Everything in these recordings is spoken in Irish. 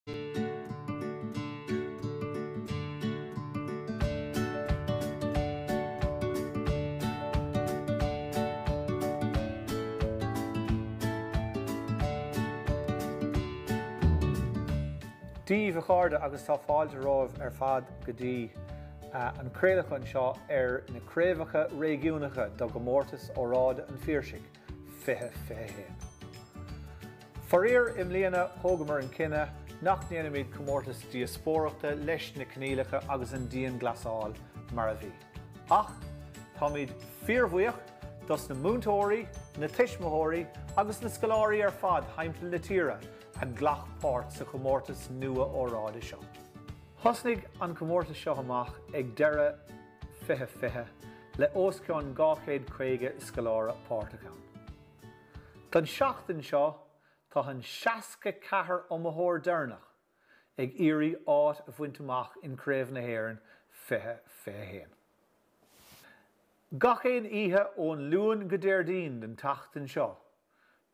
Díomh a cháirde agus tá fáilte romh fad go dtí an craobhacha anseo na craobhacha réigiúnacha do Chomórtas Óráide an Phiarsaigh, fiche héin. Foréir iomlán thógamar an cinenne nach ndéanamid Comórtas diaspóireachta leis na cnéalacha agus an díon glasáil mar a bhí. Ach, tá míid fíormhuíoch dos na moltóirí, na tuismitheoirí agus na scoláirí fad haimpla na tíre a ghlach páirt sa Chomórtas nua óráide seo. Thosnaigh an Comórtas seo amach ag deireadh fiche le oscain 250 scoláire páirteachán. Don seachtain seo tá an 64 iomlán dearnach ag iarraí áit a bhaint amach in craobh na hÉireann fiche héin. Gach éon oíche ón Luan go Déardaoin den tachtain seo,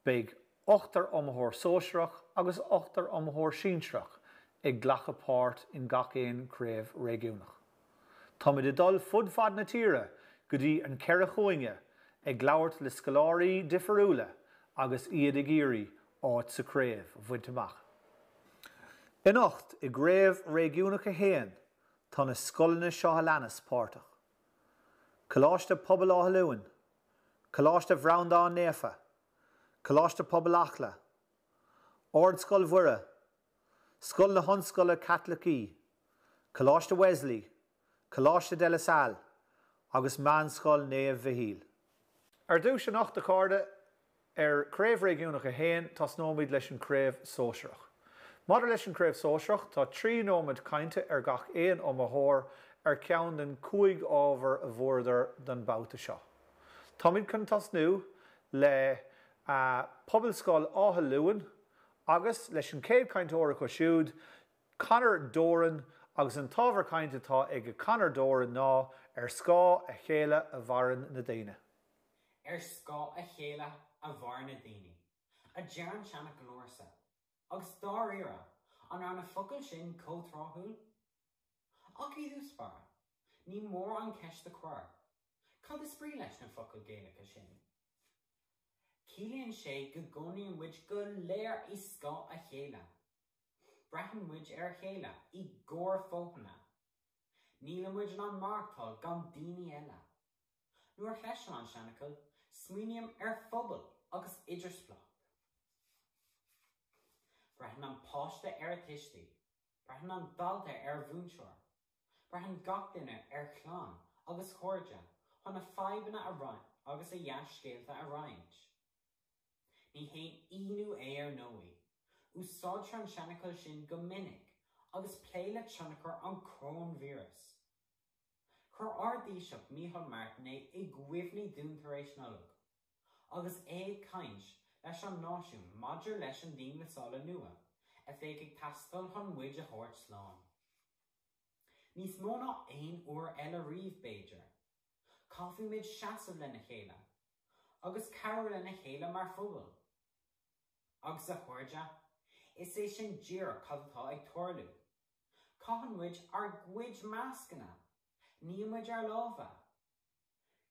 beidh 8 iomlán sóisireach agus 8 iomlán sínsreach ag ghlacha páirt in gach éon Craobh Réigiúnach. Tá muid dul fud fad na tíre go dtí an ceithre chuainge ag labhairt le scoláirí difriúla agus iad ag iarraí áit sa craobh bhaint amach. In ocht i Craobh Réigiúnach a héin tá na scolanna seo leanas páirteach. Coláiste pobal á Luan, coláiste bhreandán néfa, coláiste pobal achla, ord scoil mhuire, scoil na honscoile Catlachaí, coláiste Wesley, coláiste de la Salle, agus meánscoil néamh bheidh. Ar dús an 8 cáirde Craobh Réigiúnach a héin tá nóid leis an craobh sóisireach. Maidir leis an craobh sóisireach tá 3 nóid cainte ar gach éon iomlán ar ceann den 5 ábhar a bhórdar den bouta seo. Tá muid chun tasnú le pobal scoil átha Luan agus leis an 100 caint óra go siúd canar dóran agus an tábhar cainte tá ag a canar dóran ná ar scá a chéile a bharan na daoine. Ar scá a chéile a bharan na daoine. A dearan seanna go lórsa. Agus dá ire an ar na focail sin cótráthúil. Ach í dúspara, ní mór an ceist a chuir. Cad is sprí leis na focail géalacha sin. Cílíonn sé go gcónaíonn muid go léir I scá a chéile. Breathan muid ar chéile I gcóir fóhanna. Níl muid an marachtáil gan daoine eile. Nuair chleisean an seanachil, smaoiníonn ar phobal agus idirsplach. Breathan an páiste ar a tistí. Breathan an dalta ar bhúnseoir. Breathan gach duine ar chláán agus chóirde chun na faibanna a roin agus a dheas scéalta a roint. Ní haon inú é ar nóí. Úsáidtear an seanachil sin go minic agus pléile tionachar an crónvíras. Chur ardí seach Mícheál Martiné I gcuimhní dúntar éis nollag, agus é caint leis an náisiún maidir leis an daoine le sála nua, a féic ag tastal chun muid a thabhairt slán. Níos mó ná 1 uair eile riamh Beidir. Caithfidh muid seasamh le na chéile, agus cabhar le na chéile mar phobal. Agus a chuirde, is é sin díreach cad atá ag tuairliú. Caitheann muid ar gcuid meascanna, ní muid ar lábha.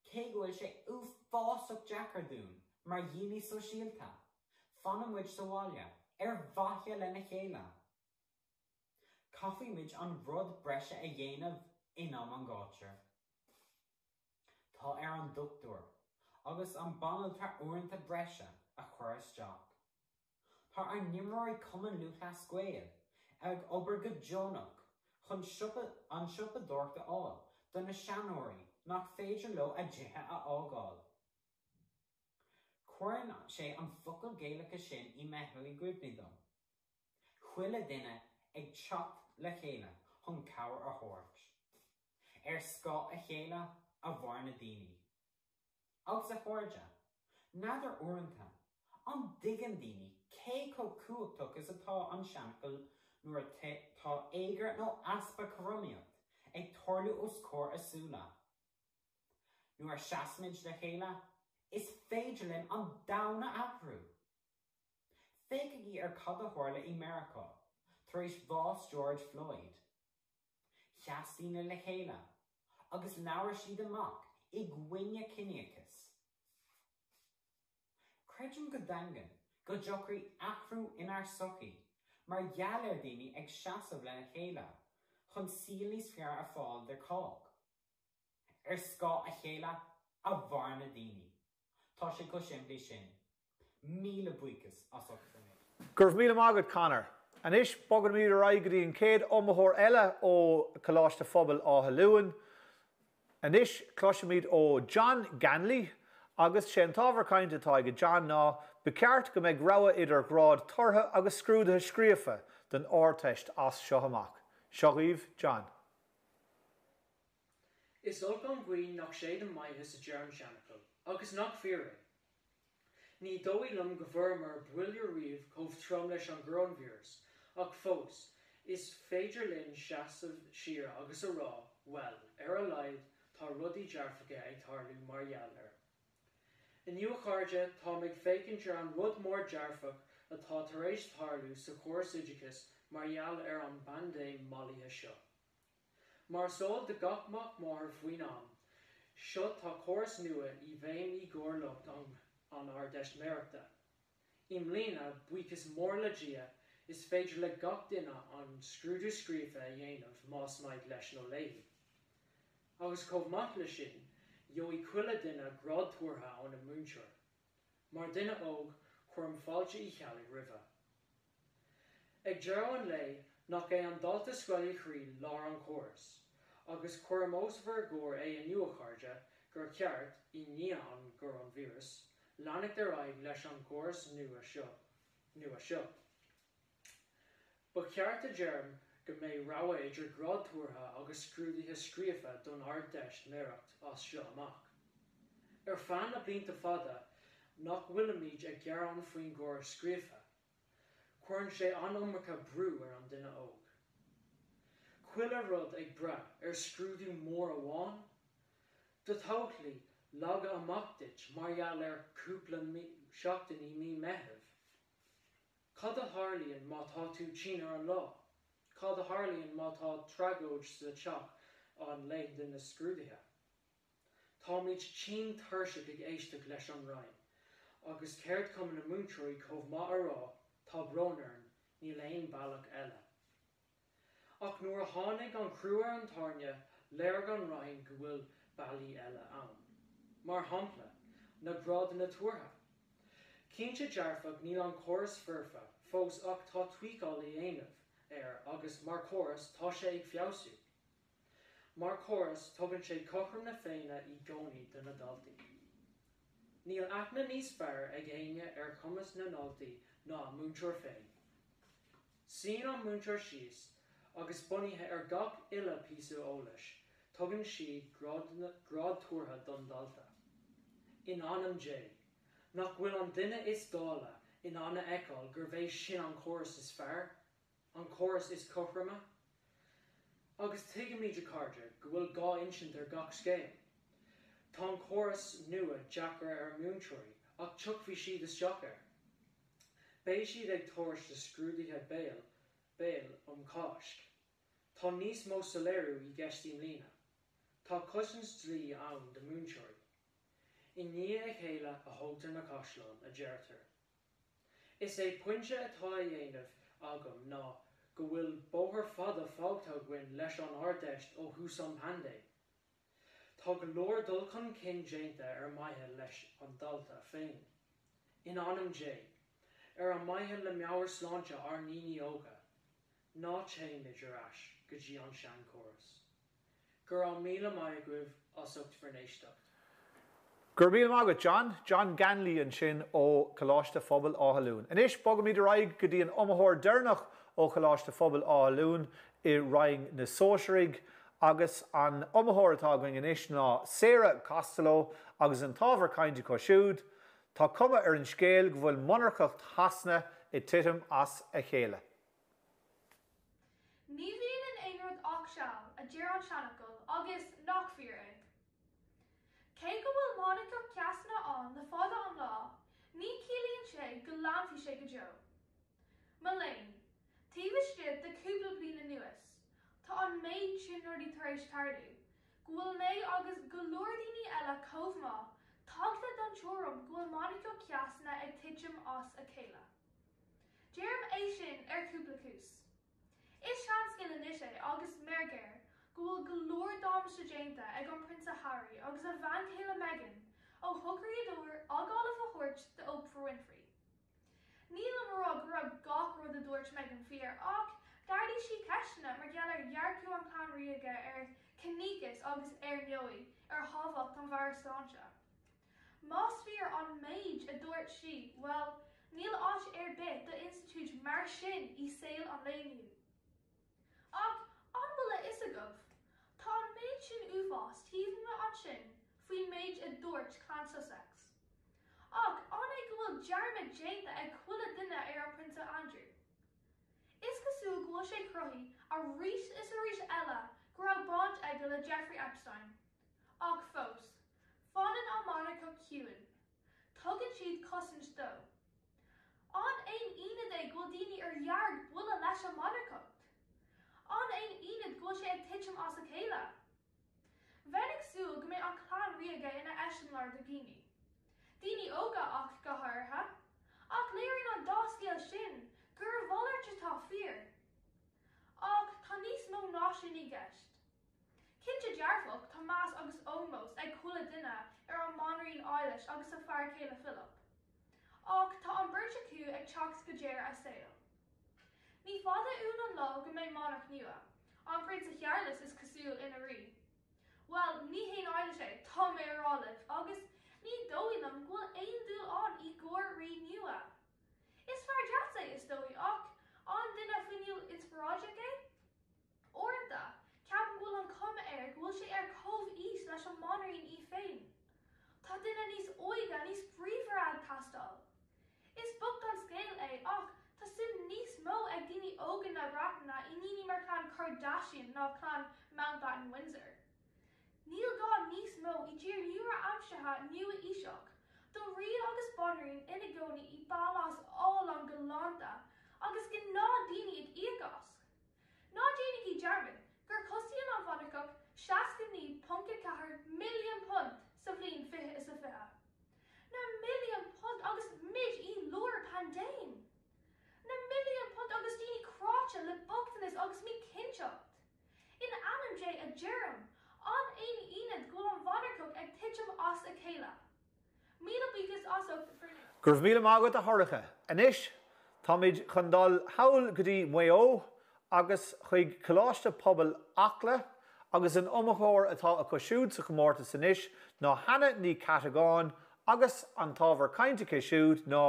Cé go bhfuil sé uafásach deachar dún mar dhaoine sosialta, fanna muid sa bháile ar bhaithe le na chéile. Caithfidh muid an rud breise a dhéanamh in am an gáitear. Tá ar an doctor, agus an banal tar uaireanta breise a chur isteach. Tá ar nimróí cumann luach le scuil ag obair go Jonach chun an siopa dorta áil don na seanóirí nach féidir leo a dtithe a ágáil. Cuireann sé an focail géalacha sin I meitheamh gcuimhní dom. Chuile duine ag teacht le chéile chun cabhar a thabhairt. Ar scá a chéile a bhair na daoine. Agus a chuirde, nadidir uaireanta, an digan daoine cé có cuachtach is atá an seanachil nuair tá éigear nó aspa corrumaíocht ag tarlú os cór asúla. Nuair seasamid le chéile, is féidir linn an damhna ahrú. Féiceigh ar cad a tharla I Meiriceá, Tris Vos George Floyd. Chastína le chéile, agus leabhar siad amach I gcuine cineachas. Creidim go dangan, go deocraí achrú inar sochaí, mar gheall daoine ag seasamh lena chéile, chun sílís fear a fáil de cóg. Scá a chéile a bharna daoine. Tá sé go siimplí sin. Míle buchas as ochtarna. Gurb míle mágad Conor. Anis bogad míle raigadi an céad omthór eile ó Coláiste Phobal Á Luan. Anis cloisimid ó John Ganley agus sé an tábhar cainte atá go John ná beceart go méid rogha idir grád tortha agus scrúdathe scríofa den áirteist as seo amach. Seoghíomh John. Is ol gan gcuin nach sé an maithe sa dearm seanachil, agus nach Phiarsaigh. Ní dóigh lum go bhfuir mar bhuiilliú riamh chomh trom leis an gcraonmhíoras, ach fós, is féidir léinn seasamh siar agus a rá, well, a leid tá rudaí dearfacha ag tarlú mar gheall ar. In uachtarde tá méid fécintear an rud mór dearfach atá tar éis tarlú sa chóras oideachas mar gheall ar an bandéim mallaithe seo. Mar sóil de gachmach mór faoin am, seo tá chóras nua I bhéim I gcomhghairdeas an ardais méireachta. Iomlán buchas mór le dia is féidir le gach duine an scrúdú scríofa a dhéanamh más maith leis nó léinn. Agus comhghairdeas le sin, I cuile duine grád tuairtha an na múinteoir, mar duine óg chuirm fáilte I chealaigh roimhe. Ag dearg an lé nach é an dalta scoile chrí lár an chóras, agus chuirm osbhar góir é an uachtarde gur ceart I níos an gcraonmhíoras, leannaigh de raibh leis an chóras nua seo. Ba ceart a dearm go méid rogha idir grád tuairtha agus scrúdathe scríofa don ardais méireacht as seo amach. Ar fan na blianta fada, nach bhuilimid ag gearán faoin gcóir scríofa, chuireann sé aniomacha brú ar an duine óg. Cuile rud ag bra ar scrúdú mór amháin, do totally laga amach dit mar gheall ar cúpla seachtaí mí meitheamh. Cad a tharlaíonn má tá tú tin ar an lá, cad a tharlaíonn má tá tragóid sa teach an léinn den na scrúdathe. Tá míid tin thuirseach ag éisteach leis an rainn, agus céirt cum na múinteoirí chomh maith a rá, tá brónarn ní léinn bailach eile. Ach nuair a tháinig an cruúar an tarne, léirg an rainn go bhfuil bailí eile ann. Mar hampla, na grád na tuairtha. Cínte dearfach níl an chóras fearfa, fós ach tá twiáil I dhéanamh agus mar chóras tá sé ag fiabhsú. Mar chóras tugann sé cothrom na féine I gcónaí den na daltaí. Níl aithne níos fearr ag aine ar chumas na náltaí ná múinteoir féin. Sín an múinteoir síos, agus bunaithe ar gach uile píosú eolais, tugann siad grád tuairtha don dalta. In anam J, nach bhfuil an duine is dála in anna eáil gur bhéh sin an chóras is fearr, an chóras is cothrama. Agus tuige míid a carde go bhfuil gá insint ar gach scéal. Tá an chóras nua deachar ar múinteoirí ach tuachmhí siad isteach air. Béidh siad ag tabhairt de scrúdathe béal cáisc. Tá níos mó soléirú I gceist Iomlán. Tá cosins dlí ann de múinteoirí. I ní ag chéile a thugtar na Caisleán a deirtear. Is é pointe atá a dhéanamh agam ná go bhfuil bóthar fada fágtha gcuin leis an ardéist ó thús an pandé. Tá go leor dul chun cin déanta ar maithe leis an dalta féin. In anam J, ar an maithe le meabhair sláinte ar níní óga, ná téimiid ar ais go dtí an sean chóras. Gur an míle maiaguibh as ucht farnéisteach. Gur míle mágad John Ganley an sin ó Coláiste Phobal Á Luan. Anis bogad míad a raig go dtí an omthór Déardaoin ó Coláiste Phobal Á Luan I raing na Sóisiúraigh agus an omthór atá going anis ná Sarah Costello agus an tábhar cainte cosisiúd, tá cuma ar an scéal go bhfuil monarchacht hasna I titim as a chéile. Ní bhíonn an aonrad ach seall a dear an seanachil agus nach Phiarsaigh. Cé go bhfuil monarchacht ceasna an le fada an lá, ní ciallaíonn sé go leanfaí sé go deo. Mo léinn, Tíbhaiste de cúpla bliana nuas, tá an méid sin rudaí tar éis tardú, go bhfuil méid agus go leor daoine eile comhmá tagtha don teoram go bhfuil Monica ceasanna ag titim as a chéile. Déarm é sin ar cúpla cús. Is seans go leis é agus mergéir go bhfuil go leor dámas déanta ag an Prince Harry agus a bhain chéile Meghan ó thugraí adúir agálamh a thuirt de Oprah Winfrey. Níl am rá gur a gach rud a dúirt Meghan fhear ach gardaí sí ceisina mar geallar dhearcú an Clan Réige ar cníchas agus ar neoí ar thábhacht an bhar stáinse. Más fhear an méid a dúirt sí, well, níl áit ar bit de institút mar sin í saoil an léinniú. Ach, an bhfuil is a gobh. Tá an méid sin uafás tíomhna an sin faoin méid a dúirt Clan Sussex. Ach, an go bhfuil dearmid déanta ag chuile duine ar an Prince Andrew. Is cosúil go bhfuil sé cruthaí a rís is a rís eile go raibh baint aige le Jeffrey Epstein. Ach fós, fanan an Monica ciúin, tugann siad cosint dó. An éon iad é go daoine ar dhearg bula leis an Monacocht. An éon iad go sé ag titim as a chéile. Bhenig súil go mbeidh an Clan Réige ina eisianlar do Guinea. Daoine óga ach go háirithe, ach léironn an dáscéal sin gur bhallairt atá fhear. Ach tá níos mó ná sin í gceist. Cinnte dearfach Tomás agus Ómós ag chuile duine ar an Monraín Eilish agus a fear chéile Philip. Ach tá an beirt acu ag teacht go déir a saoil. Ní fada úna an lá go mbeidh monach nua, an Prince Charles is cosúil ina rí. Well, ní haon Eilish é, tá mé rálah, agus ní dóilm ghfuil aon dúil an í gcóir rí nua. Is fear deas é is dói ach an duine finiuil inspiráide é? Orintha, ceapan ghfuil an cuma air ghfuil sé ar comh os leis an Monraín í féin. Tá duine níos óige níos bríomhar tastal. Is bucht an scéal é ach tá sin níos mó ag daoine ógan na breataine I níní mar Clan Kardashian ná Clan Mountbatten Windsor. Níl gá níos mó I dtír nuair amsathe nua iseach, do ri agus bonraín ina gcónaí I bailás all an golánta agus go ná daoine ag íogas. Ná déananig I dearmid gur cosíonn an Monacocht 69.4 milliún punt sa bhliain 2020. Na milliún punt agus mid I leor pandéim. Na milliún punt agus daoine cráte le bugtanas agus mí cinseacht. In anam dé a dearm, an éon iad go an Monacocht ag titim as a chéile. Míle bíchas asach frinne. Gur míle mágad a thuiricha. Anis, tá míid chun dal hail go dtí Mayo agus chuig coláiste pobl acla agus an iomlán atá a cosisiúd sa Comórtas anis ná hana ní catagáin agus an tábhar cainte cosisiúd ná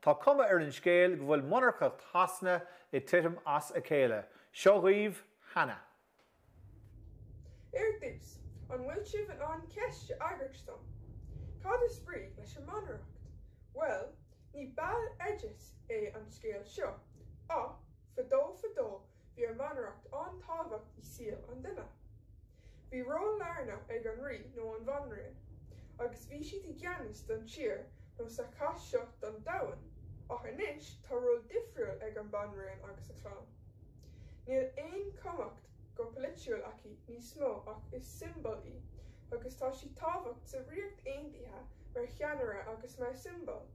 tá cuma ar an scéal go bhfuil Monacocht hasna I titim as a chéile. Seo riomh hana. Déardaoin, an bhfuil sibh an ceiste agairstom. Cad is sprí leis an Monarcht? Well, ní bail aideas é an scéal seo, ach fadó bhí an Monarcht an tábhacht I síl an duine. Bhí ról lárna ag an rí nó an bhanraíon, agus bhí siad I gceannas don tír nó sa cas seo don domhan, ach anois tá ról difriúil ag an bhanraíon agus a chlán. Níl aon cumacht go politiúil aici níos mó ach is symbol I, agus tá sí tábhacht sa riocht aontaithe mar cheannaire agus mar symbol.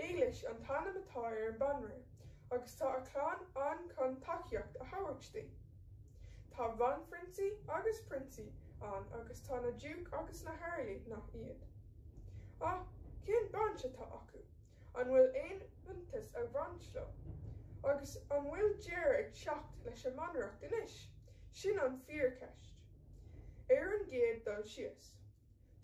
Éilis an tanam atá ar an banraí, agus tá a chlán an chun taceocht a hahairtí. Tá bhan Princeí agus Princey an agus tá na Duke agus na Harley nach iad. Ach, cén baint atá acu, an bhfuil aon bhuntas a bhainsló, agus an bhfuil deir ag teacht leis an Monarcht inis, sin an fhear ceist. Ar an géad dul sios.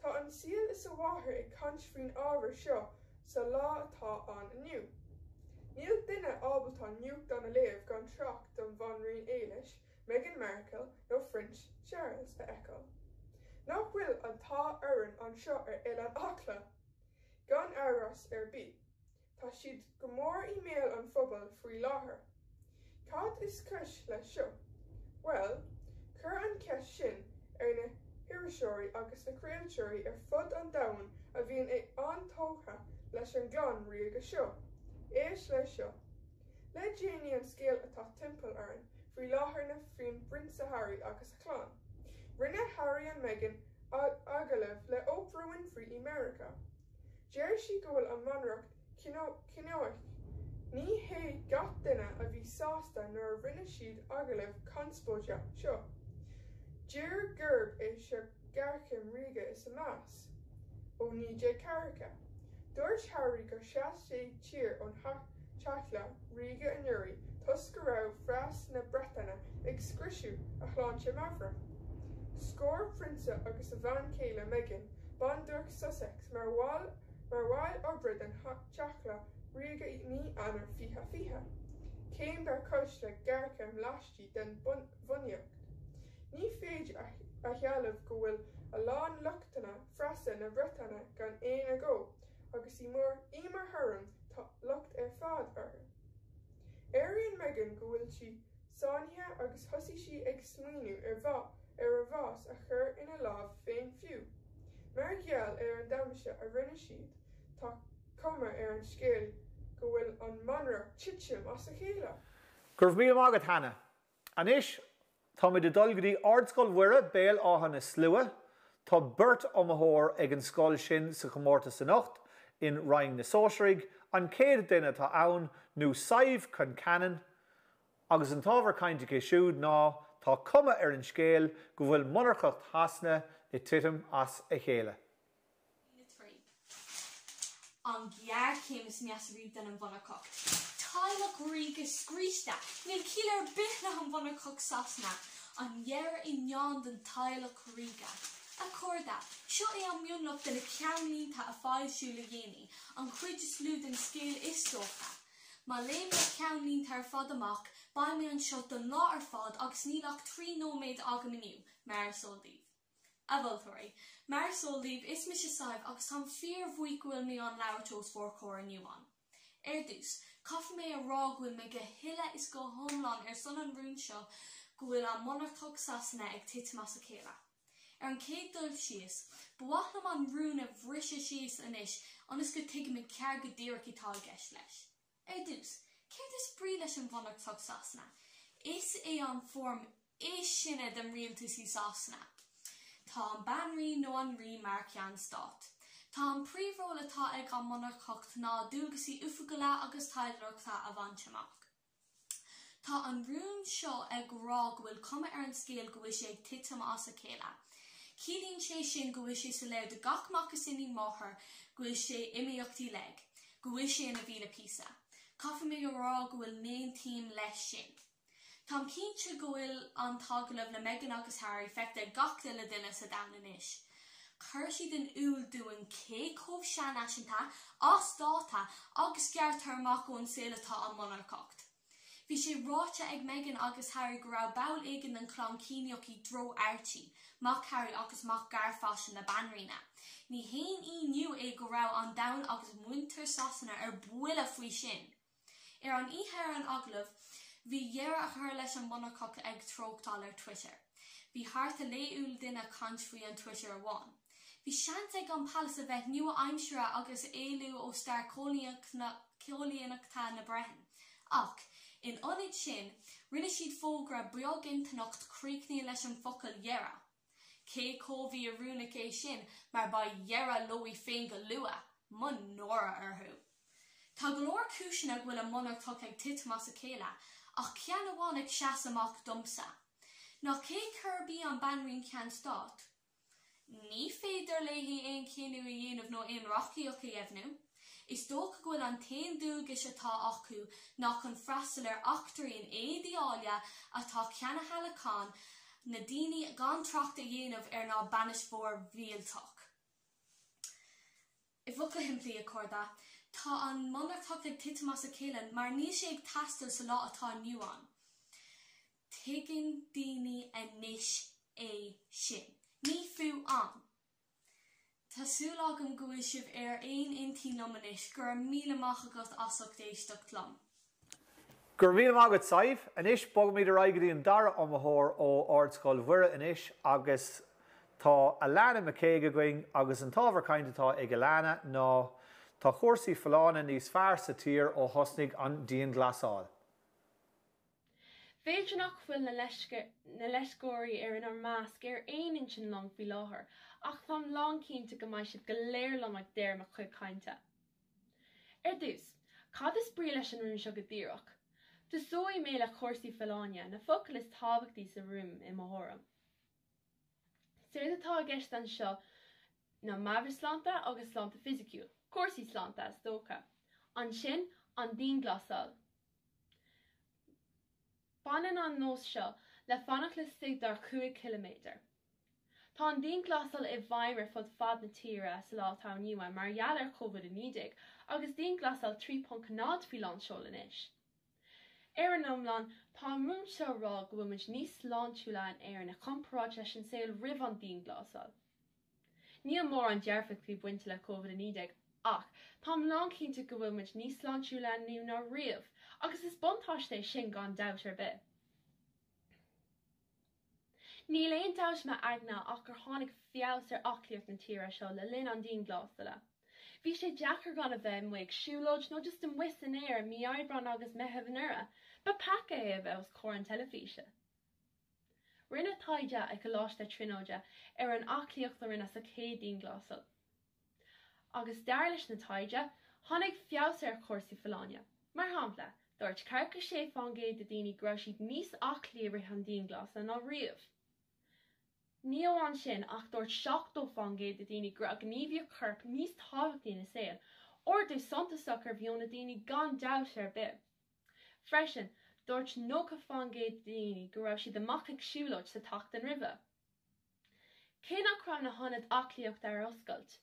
Tá an síl is a bháthair ag caint faoin ábhar seo sa lá atá an aniu. Níl duine ábaltá nuacht don a léamh gan tracht don bhanraíon Éilis, Meghan Markle nó Prince Charles a eiceáil. Nach bhfuil an tá oireann an seo ar Oileán Acla, gan áras ar bí. Tá siad go mór email an phobal faoi láthair. Cad is cais leis seo? Well, chur an ceist sin ar na hiiriseoirí agus na craoltóirí ar fud an domhan a bhíonn ag antócha leis an gclann Réige seo. Éis leis seo. Le déanaí an scéal atá timpeall airn faoi láthair na faoin Prince Harry agus a chlán. Rinne Harry and Meghan aghaidh le Oprah Winfrey i America. Deir sí go bhfuil an monarcht cinneoich. Ní hé gach duine a bhí sásta nuair rinne siad aghaidh conspóide seo. Deir gurb é se garcim ríige is a más. Ó ní dé caracha. Dúirt Harry gur seas sé tír ón teachla ríige an Uri tus go raibh freas na Bretainne ag scrisiú a chláinte mafra. Scór Prince agus a bhain céile Meghan ban dúirt Sussex mar bháil obair den teachla ríige ní anar fiche. Céim bar cois le garcim leistí den bhunaíocht. Ní féidir a chealamh go bhfuil a lán luachtainna freasa na Bretainne gan éon agó, agus í mar thurann tá lucht ar fad orthu. Éireann Meghan go bhfuil si sáinnithe agus thosaigh si ag smaoinú ar a bhás a chur ina lámh féin fiú. Mar gheall ar an damise a rinne siad, tá cuma ar an scéal go bhfuil an monarch titim as a chéile. Gurb míle mágad Hannah. Anis, tá muid dulgadí ardscoil mhuire béal áhan na slua, tá burt amthóir ag an scoil sin sa Chomórtas Óráide in Rhaing na Sóisiúigh, an céad duine tá ann nó saibh chun canan, agus an tábhar cainte é siúd ná tá cuma ar an scéal go bhfuil monarchacht hasna I titim as a chéile. An ghear céimis meas riomh den an bhunarchacht. Táileach ríige scríiste, níl cílar bithna an bhunarchacht sasna, an ghear I neán den táileach ríige. A corda, seo é an miúnach den na ceannlínta a fáilsiú le dhéanaí, an chuid is lú den scéal istócha. Má léim le ceannlínta ar fad amach, ba mé an seo don lá ar fad agus nílach 3 nóméid agam iniu, mar sóldíh. A bhiltóirí, mar sóldíh is mis saibh agus an fear bhuaig bhfuil mé an leabhartós fórchóir aniuán. Dús, cafa mé a rá bhfuil me go hiile is go hiomlán ar son an rún seo go bhfuil an monarchacht sasana ag titim as a chéile. Ar an céad dul síos, buaithlam an rún a bhrisise síos inis anas go tuige me cear go díreach itá gceist leis. Dús, céir is brí leis an bhunarchacht sasana. Is é an form is sinne den rialtas í sasana. Tá an banrí nó an rí mar ceann stát. Tá an príomhról atá ag an monarchacht ná dúgasí ufugaile agus taileachta a bhaintteach. Tá an rún seo ag rá go bhfuil cuma ar an scéal go bhfuil sé ag titim as a chéile. Cílíonn sé sin go bhfuil sé sa léir de gach machchas iní máthair go bhfuil sé imimeachtaí le, go bhfuil sé ina bhíle písa. Cafa mé go rá go bhfuil main team leis sin. Tá cinnte go bhfuil an tágaileamh le Meghan agus Harry feicte gach le duine sa dain inis. Chuir siad den úl dúin cé chomh sean aisinta as dáta agus ceartar amach ón saolatá an monarchacht. Bhí sé ráite ag Meghan agus Harry go raibh bail éigean an clán cíneach I dro airtí, mac Harry agus mac garfásin na banrína. Ní haon iniu é go raibh an dain agus muintir sasana ar buile faoi sin. Ar an hÉireann aglah, bhí dhearr a chur leis an monarchacht ag tróchtál ar Twitter. Bhí thart a léúil duine cant faoi an Twitter amháin. Bhí seans ag an palace a bheith nua aimsire agus éilú ó stair cólaíonachta na Breithin. Ach, in ionid sin, rinne siad fógra beagin tanacht críochnaí leis an focail dhearra. Cé cóbhí a rúnach é sin mar ba dhearra lóí féin go lua, man nóra orthu. Tá go leor cúisina bhfuil an monarchacht ag titim as a chéile, ach ceann amháin ag seas amach domsa. Ná cé churbí an banrín ceann stát? Ní féidir léithí aon céanú a dhéanamh nó aon rochaíoch a dhéanamh. Is dócha go bhfuil an taon dúgus atá acu nach an freastal ar achtaríonn éideála atá ceannathe le can na daoine gan tracht a dhéanamh ar ná banis mhór bhíaltach. I bhfuil go himplaí a corda, tá an monarchacht ag titim as a chéile mar níos sé ag teastal sa lá atá nniuán. Tuigeann daoine anois é sin. Ní fiú an. Tásúil agam go bhfuil sibh ar aon intí nomanis gur míle maith asach éisteach lom. Gur míle mágad saibh, inis bog míad a raigeí an dara amthóir ó ardscoil mhuire inis agus tá a leanna me céige going agus an tábhar caintetá ag a leanna ná tá chóirsaí fallána níos fearr sa tír ó thosnaigh an díon glasáil. Féidir nach bhfuil na leiscóirí ar an másc ar 1 inch long bhí láthair, ach táim lán cinnte go mbeidh siad go léirlam ag déir mar chuid cainte. Ar dús, cad is brí leis an rún seo go dtíreach. D'sóí mé le chórsaí Phiarsaigh na focail is tábhachtaí sa rúm I mothuram. Séir atá a gceist an seo na mabhar sláinte agus sláinte fisiciúil, chórsaí sláinte is dócha. An sin an dín glasal. Banan an nós seo le fannach le stig dar 5 kilometer. Tá an dín glasal I bhaimar fud fad na tíre sa lá tá nua mar gheall ar COVID-19 agus dín glasal 3.9 fián seo leis. Ar an iomlán, tá mún seo rá go bhfuil muid níos láintúla an éireann a comparáid leis an saoil ribh an dín glasal. Ní mór an dearfach bhí buinte le COVID-19 ach táim lán cinnte go bhfuil muid níos láintúla an niú ná riamh agus is buntáiste sin gan dabht ar bith. Ní léinn dabht me agna ach gur tháinig fiabhas ar aclaíocht na tíre seo le linn an dín glasala. Bhí sé deachar gan a bheith muig siúlóid nó just an whis in air mí Aibreán agus methebh an ura, ba paca é a bheith cór an telefíse. Rinne taide ag go láiste trinóide ar an aclaíocht a rinne sa cé dín glasal. Agus deir leis na taide, tháinig fiabhas ar chórsaí Phiarsaigh. Mar hampla, dúirt carcha sé fáingéad de daoine gura siad níos aclaíomh an dín glasal ná riamh. Ní óháin sin ach dúirt 7 fáingéad de daoine gur a gníomhíoh chuirp níos tábhachtaí na saoil, orú suntasach ar bhíonna daoine gan dabht ar bith. Freisin, dúirt 9 fáingéad de daoine gur raibh siad amach ag siúlóid sa tacht an ribhe. Cé nach raibh na honad aclaíocht ar oscailt.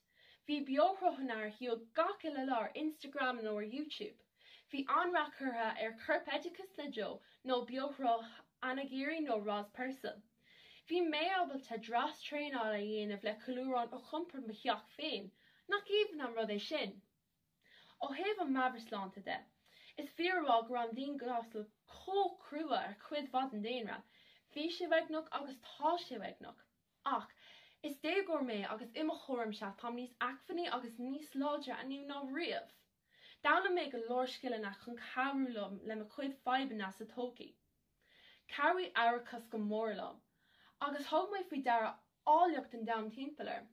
Bhí beothróchanar hiúil gach uile lár Instagram nó YouTube. Bhí anrachurtha ar curp edicus le Joe nó beothróch aghaidh nó rás persal. Bhí méábalta dras tréála dhéanamh le culúrán ó chumpar mo cheach féin, nach íomhan an rud é sin. Ó thaobh an mabhar sláinte de, is fearrá gur an dín glasal chrua ar cuid fad an déanra, bhí sé bheidhnach agus tá sé bheidhnach. Ach, is déagóir mé agus imime chóm se tá níos acfaní agus níos láidre aniu ná riamh. Dála mé go lórscilena chun cabhrúlam le mo chuid faibanna sa tócaí. Cabhraí áiricas go mórlam, agus thug mé faoi dara áiliocht an dam timpplair.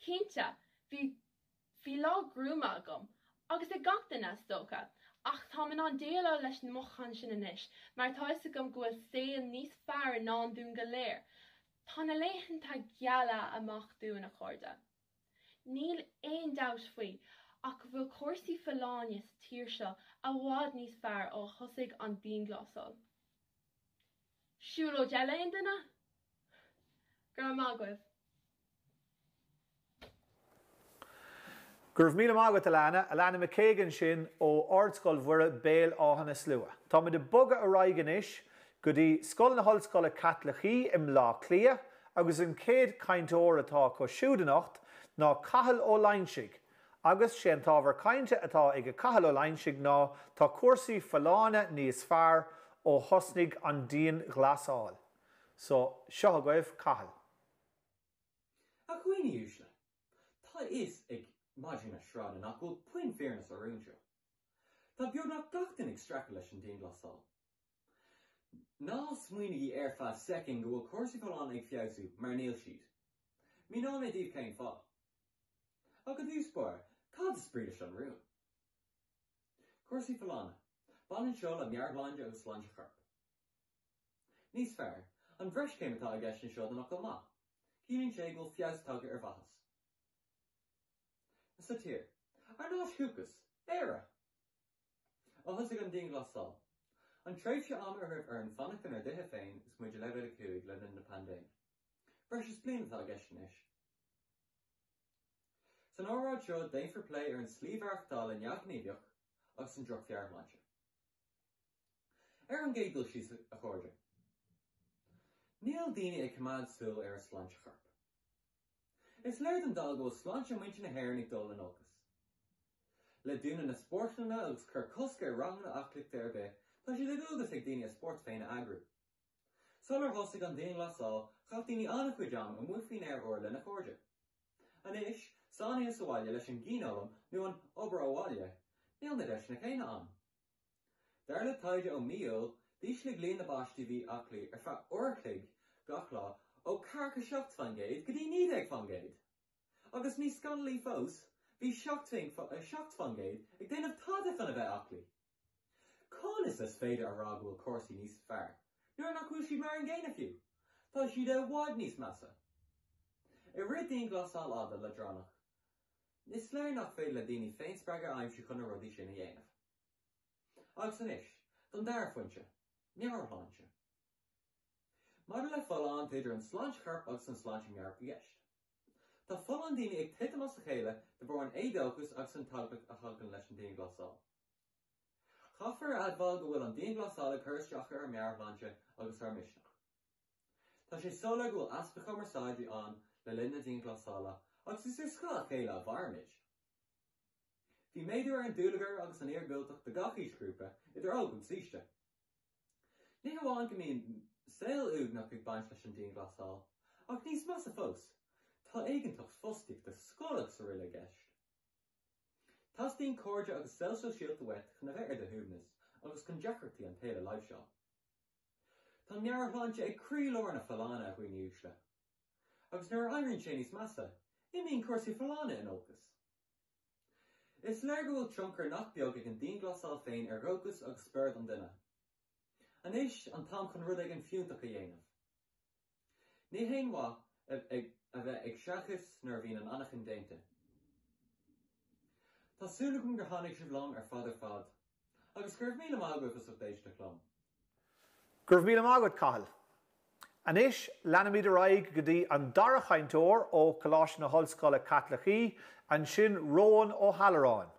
Cínte, bhí lá grúma agam, agus I gach duine tócha, ach tá man an déala leis na mochan sin inis, mar tá is agam gofuil saoil níos fearr ná an dún go léir. Tá na léithanta geala amach dún a chuirde. Níl éon dabht faoi, ach bhfuil chórsaí Phiarsaigh sa tír seo a bhád níos fearr ó thosaigh an dín glasal. Siúlóid eile aon duine? Gur mágah. Gurh míle mágat a lena me cégan sin ó ordscoil mhuire béal áhanna slua. Tá me de boga a Réigiúnach go dtí scoil na hollscoile Caitlicí im lá clia agus an céad cainteóir atá có siúdanacht ná Cahal ó Lainsigh, agus sé an tábhar cainte atá ag Cahal ó Lainsigh ná tá cuasaí Phiarsaigh níos fearr ó thosnaigh an dín ghlasáil. So, seo agaibh Cahal. A chuoine úsle, tá is ag maidin a sráid nach bhfuil puin fearnas a rún seo. Tá beagnach gachtain ag stracha leis an dín glasál. Ná smuoinigí ar feadh second go bhfuil cuasaí Phiarsaigh ag fiabhsú mar níl siad. Mí ná mé díobh céin fád. A go dús spóir, cad is spríde an rún. Cuasaí Phiarsaigh, banan seo le mearbhlainde agus sláinte chuirp. Níos fearr, an bhreis céim atá ag eisna seo don go maith. Cíonn sé go fiabhstága ar bhachas. Sa tír, ar náis cúcas, éire. Ó thosaigh an dín glasál. An tréimh se am ar an fannachtain ar dithe féin is muid le bheith cuaig le na pandéim. Breis is blian atá ag eisna is. San óráid seo déanfar plé ar an slíomharachtáil in neachníomhach agus an droch fearmlainte. Ar an géadal síos a chuirde. Níl daoine ag cumad súil ar a sláinte chuirp. Is léir an dal go sláinte muinte na hÉireann ag dul an ócas. Le dúna na sportna agus chur cosca rangna aclaíocht ar bheith, tá siad ag úgus ag daoine a sport féin agrú. Solar thosaigh an dín glasál chaith daoine annach chuid am a mufaoin ar orla na chuirde. Anois, sána is óháile leis an gcíneolalam nó an obair óháile, níl na deis na chéine an. Dar le taide ó míol Díslig léinn na báistí bhí aclaí fa orchlaigh gach lá ó carcha 7 fangéid go dtí 9 fangéid. Agus ní scanalaí fós, bhí 7 fangéid ag déanamh táda fan a bheith aclaí. Cánas is féidir a rá bhfuil córsaí níos fearr, nuair nach bhfuil siad mar an ggéine fiú, tá siad a bhád níos measa. I rud daon glasál ada le dránach, is léir nach féad le daoine féin spreagar aimsú chun na rudaí sin a dhéanamh. Agus anois, don dearfuinte, nearláinte. Mar le fallán idir an sláint charp agus an sláint mearp a gceist. Tá fallán daoine ag titmas a chéile de bhór an éadóchas agus an talbach a chalgan leis an daon glasál. Chafar adbháil go bhfuil an daon glasál ag chuirteach ar mearláinte agus ar misneach. Tá sé sola go bhfuil aspa chumarsáidí an le linn na daon glasála agus is scoil a chéile a bharmid. Bhí méidir ar an dúlagar agus an éargultach de gachísgrúpa idir ágam síiste. Ní hamháin go mbíonn saol úgnach ag baint leis an daon glasál, ach níos measa fós, tá éigeantach fostig de scoilach sa riile gceist. Tás daon cóide agus celsiú síolta wet chun a bheith ar de thuúbnas agus chun deachirtaí an taobh leibh seo. Tá nearláinte ag críolóir na fallána a chuoine úsle. Agus nuair éireann sé níos measa, imíonn cuasaí fallána in ócas. Is léir go bhfuil tionchar nach beag ag an daon glasál féin ar rócas agus spéird an duine. Anois an tam chun rud ag an fiúntach a dhéanamh. Ní haonmha a bheith ag seachas nuair bhíonn an annachán déinte. Tásúlagum gur tháinig sibh ar fad, agus gurbh míle mágah is updéis de chlám. Gurbh míle mágad Cathal. Anois leanamid a raig go dtí an dara chaintóir ó Coláis na HOllscoile Caitlicí an sin Róin ó Aibreán.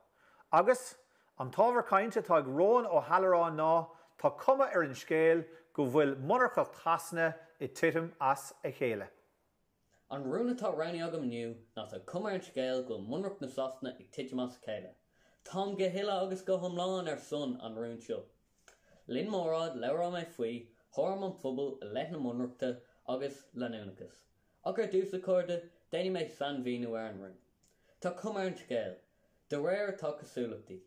Agus an tábhar cainte tá ag Róin ó Aibreán ná tá cuma ar an scéal go bhfuil monarchacht chasna I titim as a chéile. An rúna tá roinní agam nniu ná tá cuma ar an scéal go monarch na sasna ag titim as a chéile. Tám go hiile agus go hiomlán ar son an rún seo. Linn mórad leabhar mé faoi, thorm an phobal a leith na monarchta agus leanúnachas. Agur dús a cúirde, déine méid san bhíú ar an rún. Tá cuma ar an scéal, de réir tá cosúlachtaí,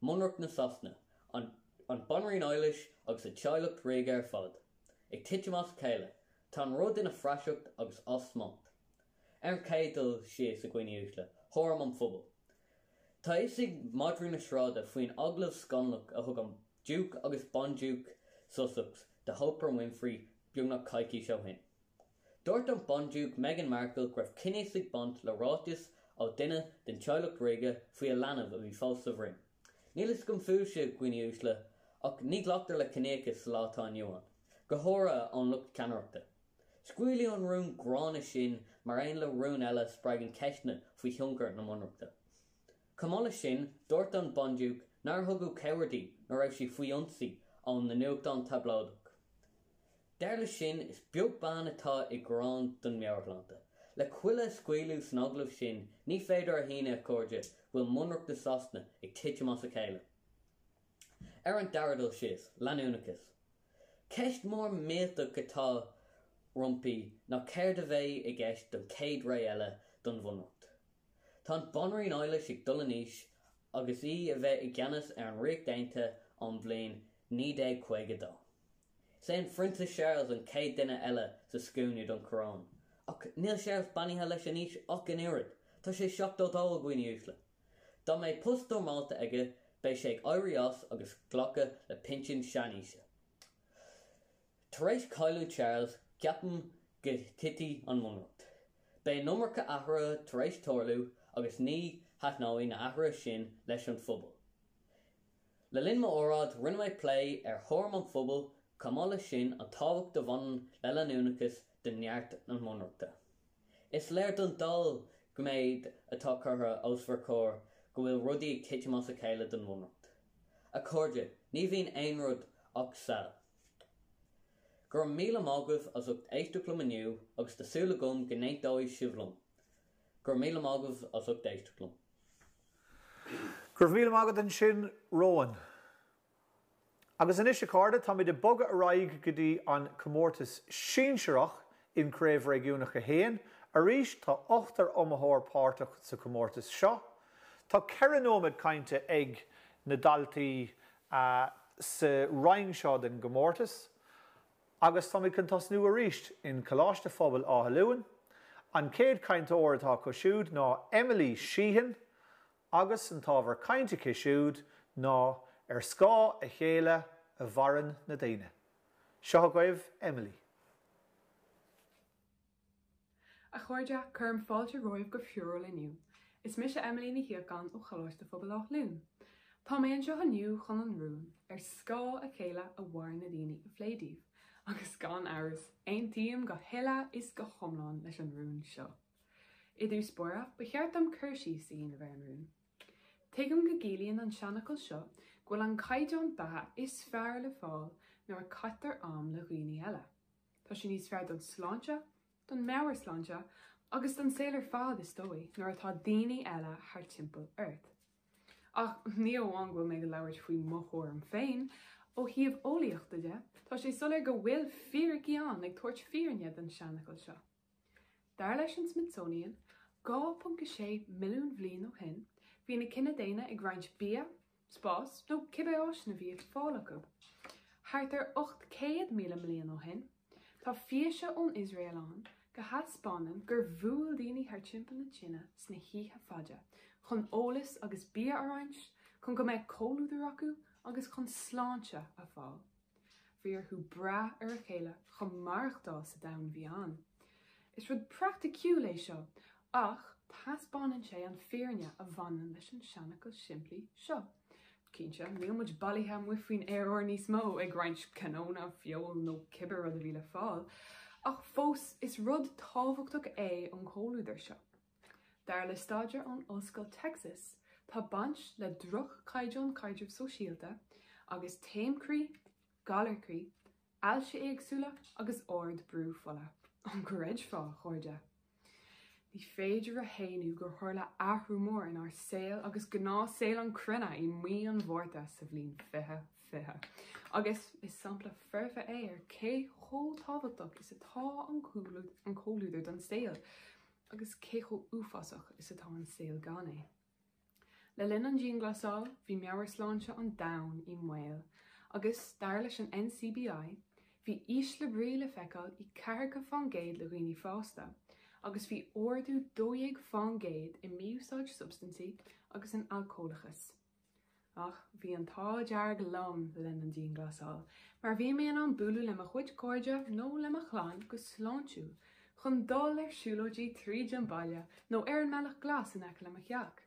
monarch na sasna, an bonraín eilis agus a teaghlacht réige ar fad. Ag titim as céile, tá an rud ina freiseacht agus osmont. Ar an céadal sios a gcuine úsle, thorm an phobal. Tá is ag madrú na sráide faoin aglah scanlach a thug an Duke agus Bonduke Sussex de Oprah Winfrey beagnach caiicí seo hin. Dúirt an Bonduke Meghan Markle greibh cinnéas ag bont le ráiteas ó duine den teaghlacht réige faoi a leanamh a bhí fós sa bhrim. Níl is gom fúise gcuine úsle ach ní ghlaachtar le cinnéachas látá Johan. Go thóra an lucht ceannachta. Scuilí an rún grána sin mar aon le rún eile spraig an ceisne faoi thionnchar na monarchta. Cumála sin, dúirt an Bonduke nar thugú cebhardaí nó raibh sí faoi ionsaí ón na nuachtáin tabládach. Deir le sin is beag ban atá I grán don mearchlánta. Le chuile scuilú snaglah sin ní féidir a híine a cóide bhfuil monarch na sasna ag titim as a chéile. Ar an Déardaoin sios, leanúnachas. Ceist mór méadach atá rumpaí ná céir de bheith I gceist don céad ré eile don bhunracht. Tá an bonraín eilis ag dul aníos agus a bheith I gceannas ar an réic dainte an bhliain 1952. Sé an Prince Charles an céad duine eile sa scúne don Corán. Ach níl Charles banithe leis aníos ach an irid, tá sé seacht ó dá a gcuine úsle. Dá méid post normálta aige beidh sé ag éirí as agus ghlacha le pinsin seaníise. Tar éis cailú Charles ceapan go tití an monarcht. Beidh numarcha aithre tar éis toirliú agus ní haithnáí na aithre sin leis an phobal. Le linn óráid rinne méid play ar thorm an phobal cumála sin an tábhacht do bhanan le leanúnachas den neart an monarchta. Is léir don dal go méid atá curtha osfar cór go bhfuil rudaí ag titim as a chéile don monarcht. A cóide, ní bhíon aon rud ach sail. Gur míle mágah as ucht éisteachlumm aniu agus tásúla gom go néicdóidh sibhlum. Gur míle mágah as ucht éisteachlumm. Gurbh míle mágad an sin Róin. Agus anois a cárda tá muid a bogad a raig go dtí an Comórtas Síonsearach in Craobh Réigiúnach a hÉireann, arís tá 8 iomlán páirteach sa Comórtas seo. Tá ceannóid cainte ag na daltaí sa roing seo den Comórtas, agus tá mé contas nua ríist in Cloisfear Phobal Á Luan, an céad caint óir atá cosisiúd ná Emily Sheehan, agus an tábhar cainte cosisiúd ná scá a chéile a bharan na daine. Seo gaibh Emily. A chuirde chum fáilte roimh go fiúil inniu. Is mis Emily na hiagán ó Cloisfear Phobal Á Luan. Tá méon seo aniu chun an rún scá a chéile a bhair na daine a phléidíh, agus gan áras, ein tíam go heile is go chomláin leis an rún seo. Idir spóra becheart am chuirsí síon a bheith an rún. Tuigim go gcéalaíonn an seanachal seo ghfuil an caiideán batha is fearr le fáil nuair catar am le dhaoine eile. Tá sin níos fearr don sláinte, don meabhair sláinte, agus don saolar fád is dói nuair atá daoine eile thar timpeall ort. Ach ní amháin ghfuil mé go labhairt faoi mothúir féin, ó thiamh ólaíochta de, tá sé sular go bhfuil fhear gceann ag tuairt fhearne den seanachal seo. Dar leis an Smithsonian, 2.6 milliún bhliain ó shin, bhí na cinenne daine ag roinnt bia, spás nó cibé áisna bhí ag fála go. Thart 800 milliún ó shin, tá fiise ón Israelán go haspánan gur bhuail daoine thar timpeall na Tsine sna híthe fada, chun ólas agus bia a roinnt, chun go méid cóúidir acu agus chun sláinte a fáil. Bhíar thu bra ar a chéile chun marchdá sa dam bhí an. Is rud practicú lei seo, ach taspánan sé an fearne a bhanan leis an seanachal simplí seo. Cínse, níl muid bailíthe muoin éarúir níos mó ag roinnt canóna, fiol nó cibir rud a bhí le fáil, ach fós is rud tábhachtach é an cóúidir seo. Dar le staidir an Ollscoil Texas, tá bans le druch caidión caidirh sosiálta agus téimcrí, galarcrí, ailse éagsúla agus ord brú fola. An goréid fá chuirde. Ní féidir a héanú gur thuirla athrú mór in ar saoil agus gná saoil an crunne I mí an bhórta sa bhliain fithe. Agus is sampla fearfa é ar cé chó tábhachtach is atá an cóúidir don saoil, agus cé chó uafásach is atá an saoil gan é. Le linn an dín glasáil, bhí meabhair sláinte an domhan I mhaol, agus dar leis an NCBI, bhí ísle brí le feiceáil I carcha fangéid le dhaoine fásta, agus bhí ordú 2 fangéid I míúsáid substancí agus an alcólachas. Ach, bhí an tá dearg lam le linn an dín glasáil, mar bhí mé an búlú le a chuid cóide nó le a chláin go sláintú, chun dul ar siúlóidí tríd an baile nó ar an meach glas in aice le a cheach.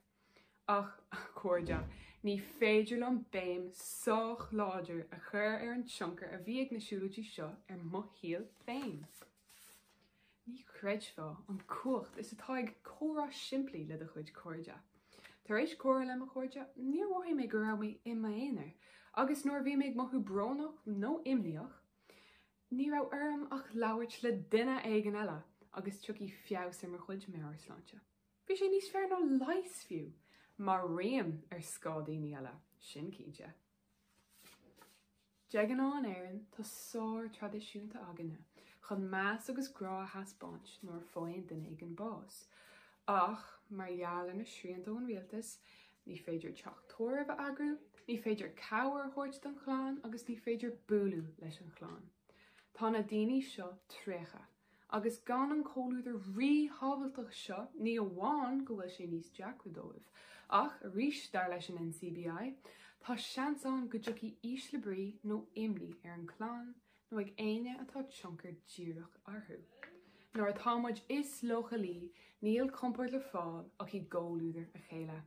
Ach, cóide, ní féidir an béim sách láidir a chur ar an tioncar a bhí ag na siúlóidí seo ar mo híal féin. Ní creid fá an cuacht is atá ag córás simplí le a chuid cóide. Tar éis cóir le a chuide, níor bhaithí mé gur raibh mé imime éonar, agus nuair bhí méid mothú bránach nó imlíoch, ní raibh orm ach labhairt le duine éigean eile agus tuí feabhas ar mar chuid meabhair sláinte. Bhí sé níos fearr ná leis fiú, mar réim ar scá daoine eile, sin cínte. Deagan an éireann tá sór tradiisiúnta aganna, chun meas agus grá a haspáint nóair fáin den ag an bás. Ach, mar gheallar na sríanta ón rialtas, ní féidir teachtóir a agrú, ní féidir cabhar thuirt don chláán agus ní féidir búlú leis an chláán. Tá na daoine seo trécha, agus gan an cóúidir rí-hábhailteach seo ní amháin go bhfuil sé níos deacradóibh, ach a rís dar leis an NCBI, tá seansán go dtiocfaí ísle brí nó imlí ar an chláán nó ag aine atá tioncar díreach orthu. Nuair atá muid is lochalí, níl comport le fáil ach I ggóúidir a chéile.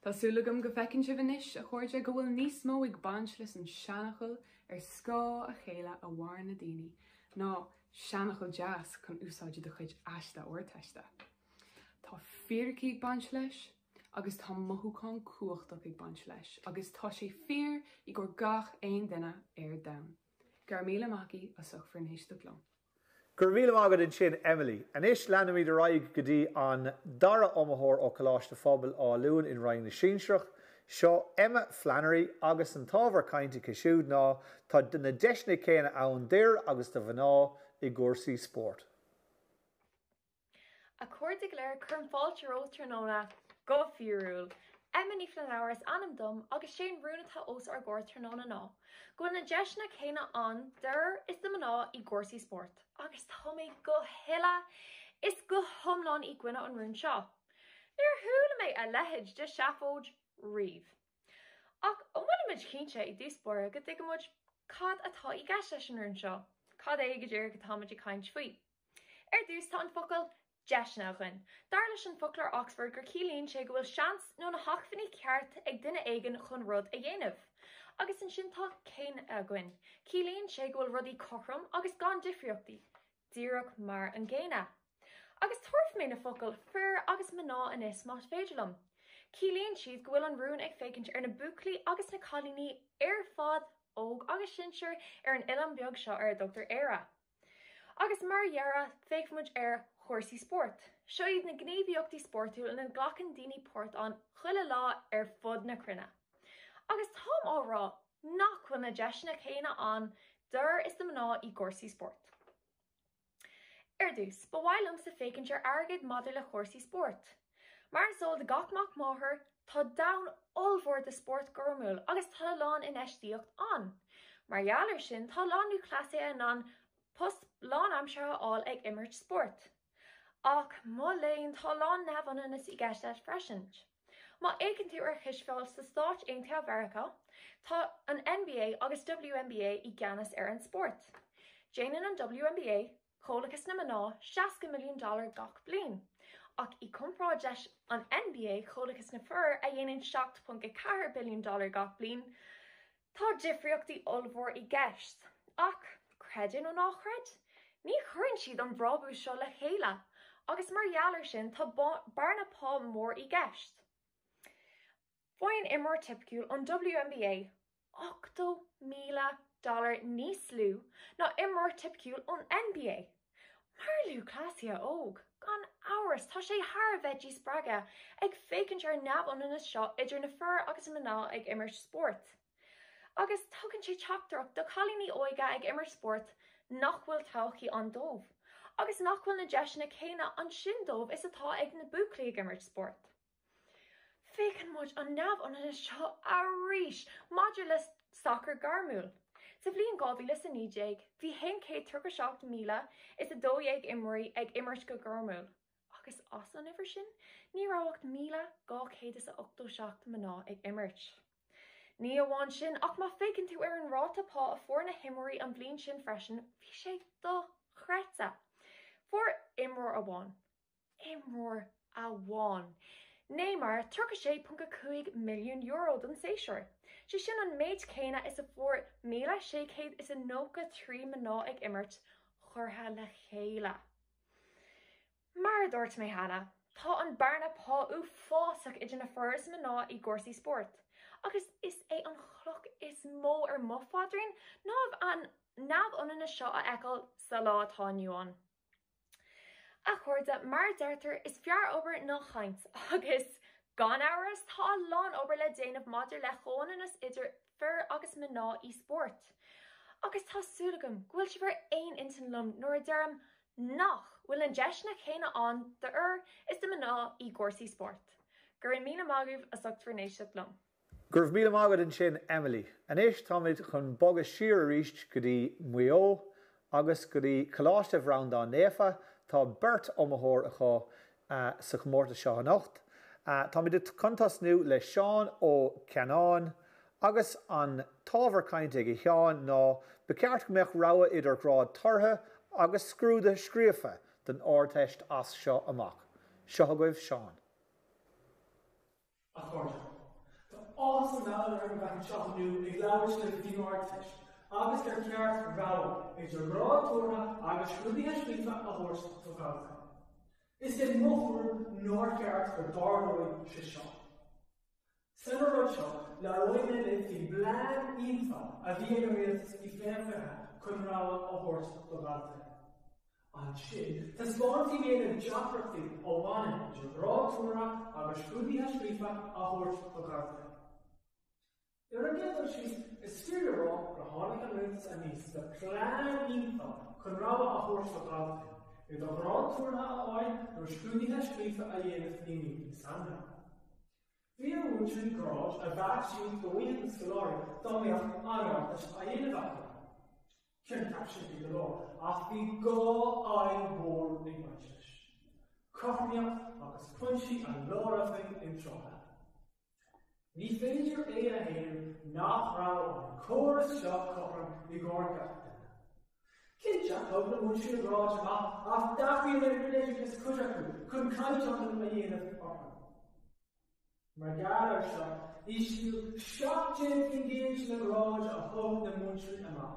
Tásúlagam go fecinn si bhanis a chuirde go bhfuil níos mó ag baint leis an seanachal ar scá a chéile a bhair na daoine, ná seanachal jazz chun úsáide do chuid eiste orteiste. Tá fearcaí ag baint leis, agus tá mothúcán cuachtach ag baint leis, agus tá sé fear I gur gach aon duine ar domhan. Gar míle maci a such for níos do glom. Gur míle mágad in sin Emily, an is leanam iad raig go dtí an dara omathóir ó Cloisfear Phobal Á Luan in roing na Sínsreach, seo Emma Flannery agus an tábhar cainte cosisiúd ná tá na deisna céine ann deir agus do bhaná I gcúrsaí sport. A cuairdig léir chun fáilte ó tróna go fiúil Emily Flowers anam dum agus sé rúnatá os ar gcóir tróna ná. Go na deisna chéine an dir is do maná I gcórsaí sport. Agus tá mé go hilla is go hiomlán I gcuine an rún seo. Níor thuúla mé a lehéid de seafóid riomh. Ach an bhfuil muid cínte I dúspóir go dtí go muid cad atá I gceist leis an rún seo. Cad é go dtír go táid I caint faoi. Dús tá an focail deisna chuin. Dar leis an focail ar Oxford gur cílíonn sé go bhfuil seans nó na hachfainní ceart ag duine éigean chun rud a dhéanamh. Agus an sin tá céin a gcuin. Cílíonn sé go bhfuil rudaí cothrom agus gan difriachtaí. Díreach mar an ggéine. Agus tuairt mé na focail fear agus maná inis má féidirlumm. Cílíonn siad go bhfuil an rún ag fécinint ar na buaclaí agus na cálíní ar fad óg agus sinseir ar an ileam beag seo ar Dr. Éire. Agus mar dhearra féicmuid ar chóirsaí sport. Seo iad na gníomhaíochtaí sportú in an ghlachan daoine port an chuile lá ar fud na crunne. Agus tám árá nach bhfuil na deisna chéine an dir is do maná I gcórsaí sport. Dús, ba bhhailm sa fécinint ar airgid madidir le chóirsaí sport. Mar sól de gachmach máthair tá dain olmhór de sport gormúil agus tá lán in eistíocht an. Mar dheallar sin tá lánú clasa an post lán amseo áil ag imirt sport. Ach má léinn tá lán neamhanas I gceist leis freisint. Má éigean tú ar thuisfeáil sa Stáit Aontaithe Mheiriceá, tá an NBA agus WNBA I gceannas ar an sport. Déanann an WNBA cholagus na maná $60 million gach bliain. Ach I compráid leis an NBA cholagus na fear a dhéanann $7.4 billion gach bliain, tá difriachtaí olmhór I gceist. Ach, creideann ó nachreid? Ní chuireann siad an bhrábú seo le chéile, agus mar dheallar sin tá barna pá mór I gceist. Foin imór tipiciúil an WNBA $8 million níos lú ná imór tipiciúil an NBA. Mar lú clasia óg, gan áras tá sé thar bheidí spraga ag fécinint ar neamhanas seo idir na fear agus maná ag imirt sport. Agus tugann sé teachtarach do chalíní óige ag imirt sport nach bhfuil todhchaí an dómh. Agus nach bhfuil na deisna chéine an sin dómh is atá ag na buaclaí ag imirt sport. Fécinn muid an neamhanas seo a rís maidir le soccer garmúil. Sa bhliain 2009, bhí 137 míle is a 2 imrí ag imirt go gormúil. Agus as an ifir sin, ní rahacht 1,287 maná ag imirt. Ní amháin sin ach má fécinn tú ar an rátapá a fuór na himóirí an bhliain sin freisin, bhí sé do chreitsa. Fuór imrór amháin. Imrór amháin. Neymar tuirce sé €5 million don séisiúr. Si sin an méid céine is a fuór 1,600 is a 3 maná ag imirt churtha le chéile. Mar dúirt mé hana, tá an barna pá ú fásach idir na fearas maná I gcórsaí sport. Agus is é an chloch is mó ar mofadrin námh an neamhanas seo a eiceáil sa lá atá nniuán. A chuirde mar deirtar is fear obair nó chaint agus gan áras tá lán obair le déanamh maidir le chónanas idir fear agus maná I sport. Agus tá súlagam ghfuil si bhar aon intin lum nuair a dearm nach bhfuil an deisna chéine an de is de maná I gcórsaí sport. Gur in míle mágah a sucht farnéisiach lum. Gurh míle mágad an sin Emily. Anis táid chun bogus siar a ríist go dtí muo agus go dtí choláiste bhrán dá néfa tá bert omthór a chá sa Chomórtas Óráide. Tá mé contas nu le Seán ó Ceanán agus an tábhar cainte ag Cheann ná beceart go mbeadh rogha idir grád tortha agus scrúda scríofa den áirteist as seo amach. Seo go bhfuil Seán. A chuirde. Tá ás an náil ar an bheith seachtú ag leabhar le dtí áirteist agus gur ceart rogha idir grád tortha agus scrúdaithe scríofa a thuairt fógróidh. Is dit mochúr nóir ceart go Déardaoin se seo. San a rud seo le roiine le bhí blean ionfa a bhí an rialtas I féinmhithe chun rogha a thuairt fógróidh. An sin, tá spáintí géanamh deacrachtaí ó bhaine idir grád tortha agus scrúdaithe scríofa a thuairt fógróidh. Ar an gceadal síos is stíorrá go tháinig an rialtas a níos de plean ionfa chun rogha a thuairt fógróidh. I do grád tortha a áid nuair scrúdaithe scríofa a dhéanamh níní sanna. Bhí úintrí gráid a bheith siad go bhfuil an scoláirí dámíocht anártas a dhéanamh. Cyn capsyn i gylor, ach fi go ai bwr ni gwaithlis. Corniach agus punchi a lora fi in trocha. Ni ffeindir a hyn nach raw an chorus siop copran i gor gachtan. Cyn Jacob na mwynsi y grod yma, ach dafi yn yr religious cwjacw, cwn cael john yn mayn of orhan. Mae'r gar ar siop, eisiau siop jyn engage na grod a hwb na mwynsi yma.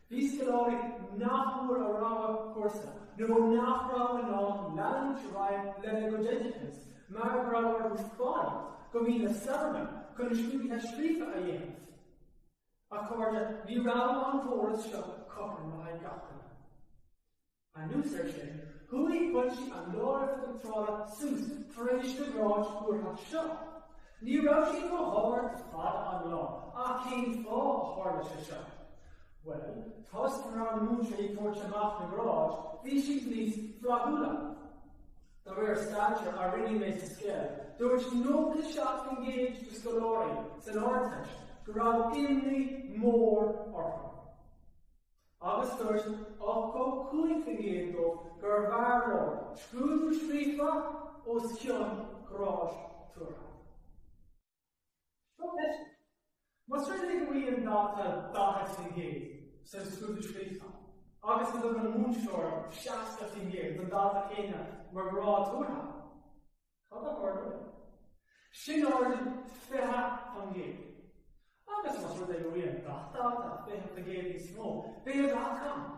These caloric nachmur arava corsa, no nachraw and on land drive legogeticus, margraw respond, gomina sermon, contributing a shrifa ayens. Accorda, vi raw on forest shop, copper my gachana. A new searching, hui punchi and Laura for controller, sus, fresh the garage, who have shop. Ni raushi go hard, fad on law, a king fall, hardish shop. Well, toss around the moon tree for Chamach the garage, fishing police flagula. The rare stature are really made to scale. There was no shot engaged to Scolori, Sonortash, Craobh Réigiúnach more orphan. Agus first, Occo Cuig engaged of Garvarlor, Scrooge Shrifa, O Skion, Garage, Tura. What's really we in that engaged? Says Scrooge Shrifa. Agus is on the moonshore, Shasta engaged, the Data Kena, where Gra Tura. How that word? Shin ordered Feha engaged. Agus was where they were in Data, they have the gate in snow. They have that come.